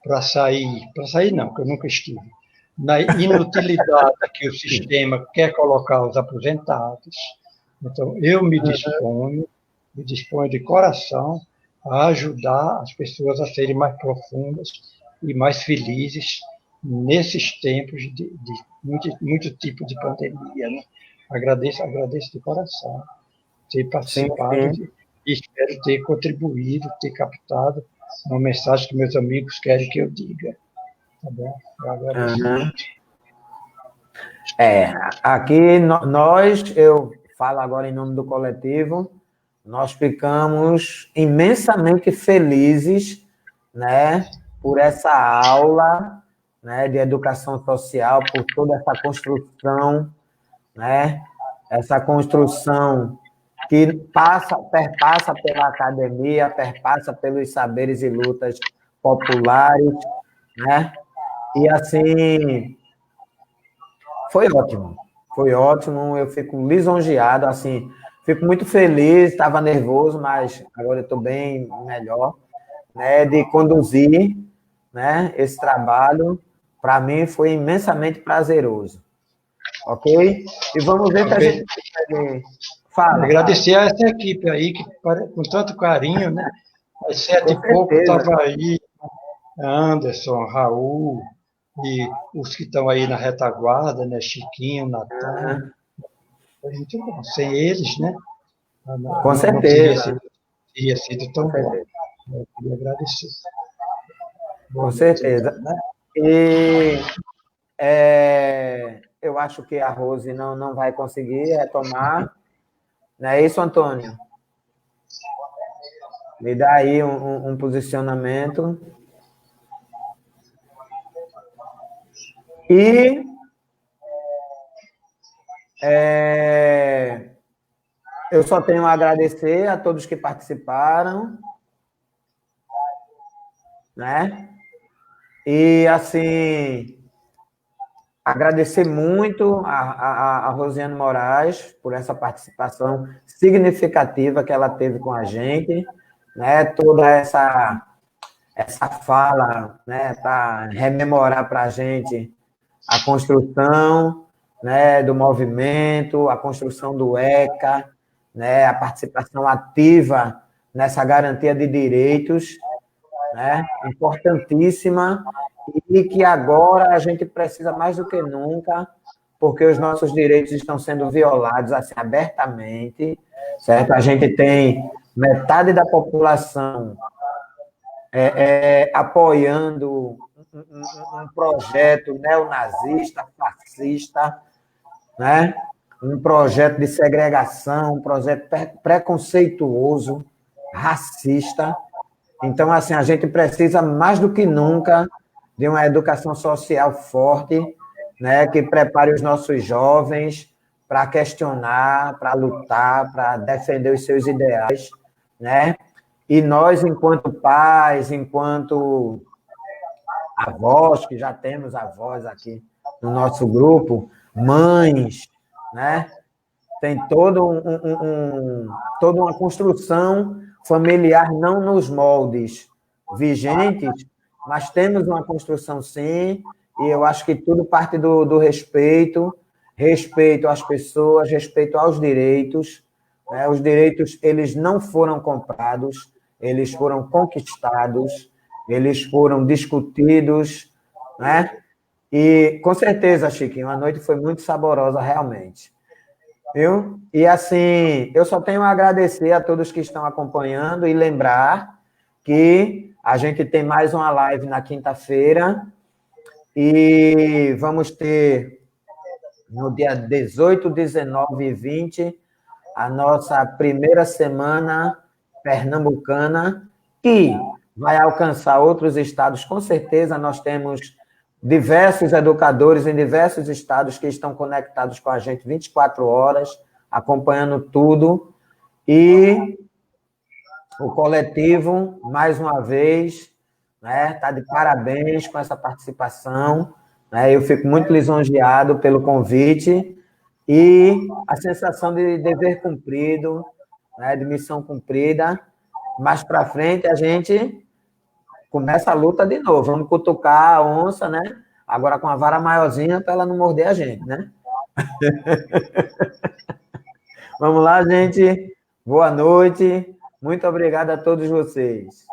para sair não, porque eu nunca estive, na inutilidade que o sistema quer colocar os aposentados. Então, eu me disponho de coração a ajudar as pessoas a serem mais profundas e mais felizes nesses tempos de muito tipo de pandemia. Né? Agradeço de coração ter participado e espero ter contribuído, ter captado uma mensagem que meus amigos querem que eu diga. Tá bom? Eu agradeço. Aqui eu falo agora em nome do coletivo, nós ficamos imensamente felizes, né, por essa aula, né, de educação social, por toda essa construção, né, essa construção que perpassa pela academia, perpassa pelos saberes e lutas populares, né? E assim, foi ótimo, eu fico lisonjeado, assim, fico muito feliz, estava nervoso, mas agora eu estou bem melhor, né, de conduzir, né, esse trabalho, para mim foi imensamente prazeroso, ok? E vamos ver se a gente consegue... Agradecer a essa equipe aí, que com tanto carinho, né? Às 7h pouco estava aí Anderson, Raul, e os que estão aí na retaguarda, né? Chiquinho, Natan. Foi muito bom. Sem eles, né? Com certeza. Não teria sido tão bom. Eu queria agradecer. Com certeza. E eu acho que a Rose não vai conseguir retomar. Não é isso, Antônio? Me dá aí um posicionamento. E eu só tenho a agradecer a todos que participaram, né? E, assim, agradecer muito a Rosiane Moraes por essa participação significativa que ela teve com a gente, né? Toda essa essa fala, né, para rememorar para a gente a construção, né, do movimento, a construção do ECA, né, a participação ativa nessa garantia de direitos, né, importantíssima, e que agora a gente precisa mais do que nunca, porque os nossos direitos estão sendo violados assim, abertamente, certo? A gente tem metade da população apoiando um projeto neonazista, fascista, né? Um projeto de segregação, um projeto preconceituoso, racista. Então, assim, a gente precisa mais do que nunca de uma educação social forte, né, que prepare os nossos jovens para questionar, para lutar, para defender os seus ideais, né? E nós, enquanto pais, enquanto avós, que já temos avós aqui no nosso grupo, mães, né? Tem toda uma construção familiar, não nos moldes vigentes, mas temos uma construção, sim, e eu acho que tudo parte do respeito, respeito às pessoas, respeito aos direitos, né? Os direitos, eles não foram comprados, eles foram conquistados, eles foram discutidos, né? E, com certeza, Chiquinho, a noite foi muito saborosa, realmente. Viu? E assim, eu só tenho a agradecer a todos que estão acompanhando e lembrar que a gente tem mais uma live na quinta-feira e vamos ter no dia 18, 19 e 20 a nossa primeira semana pernambucana, que vai alcançar outros estados, com certeza. Nós temos diversos educadores em diversos estados que estão conectados com a gente 24 horas, acompanhando tudo. E o coletivo, mais uma vez, né, está de parabéns com essa participação. Né, eu fico muito lisonjeado pelo convite e a sensação de dever cumprido, né, de missão cumprida. Mais para frente, a gente começa a luta de novo. Vamos cutucar a onça, né? Agora com a vara maiorzinha para ela não morder a gente, né? Vamos lá, gente. Boa noite. Muito obrigado a todos vocês.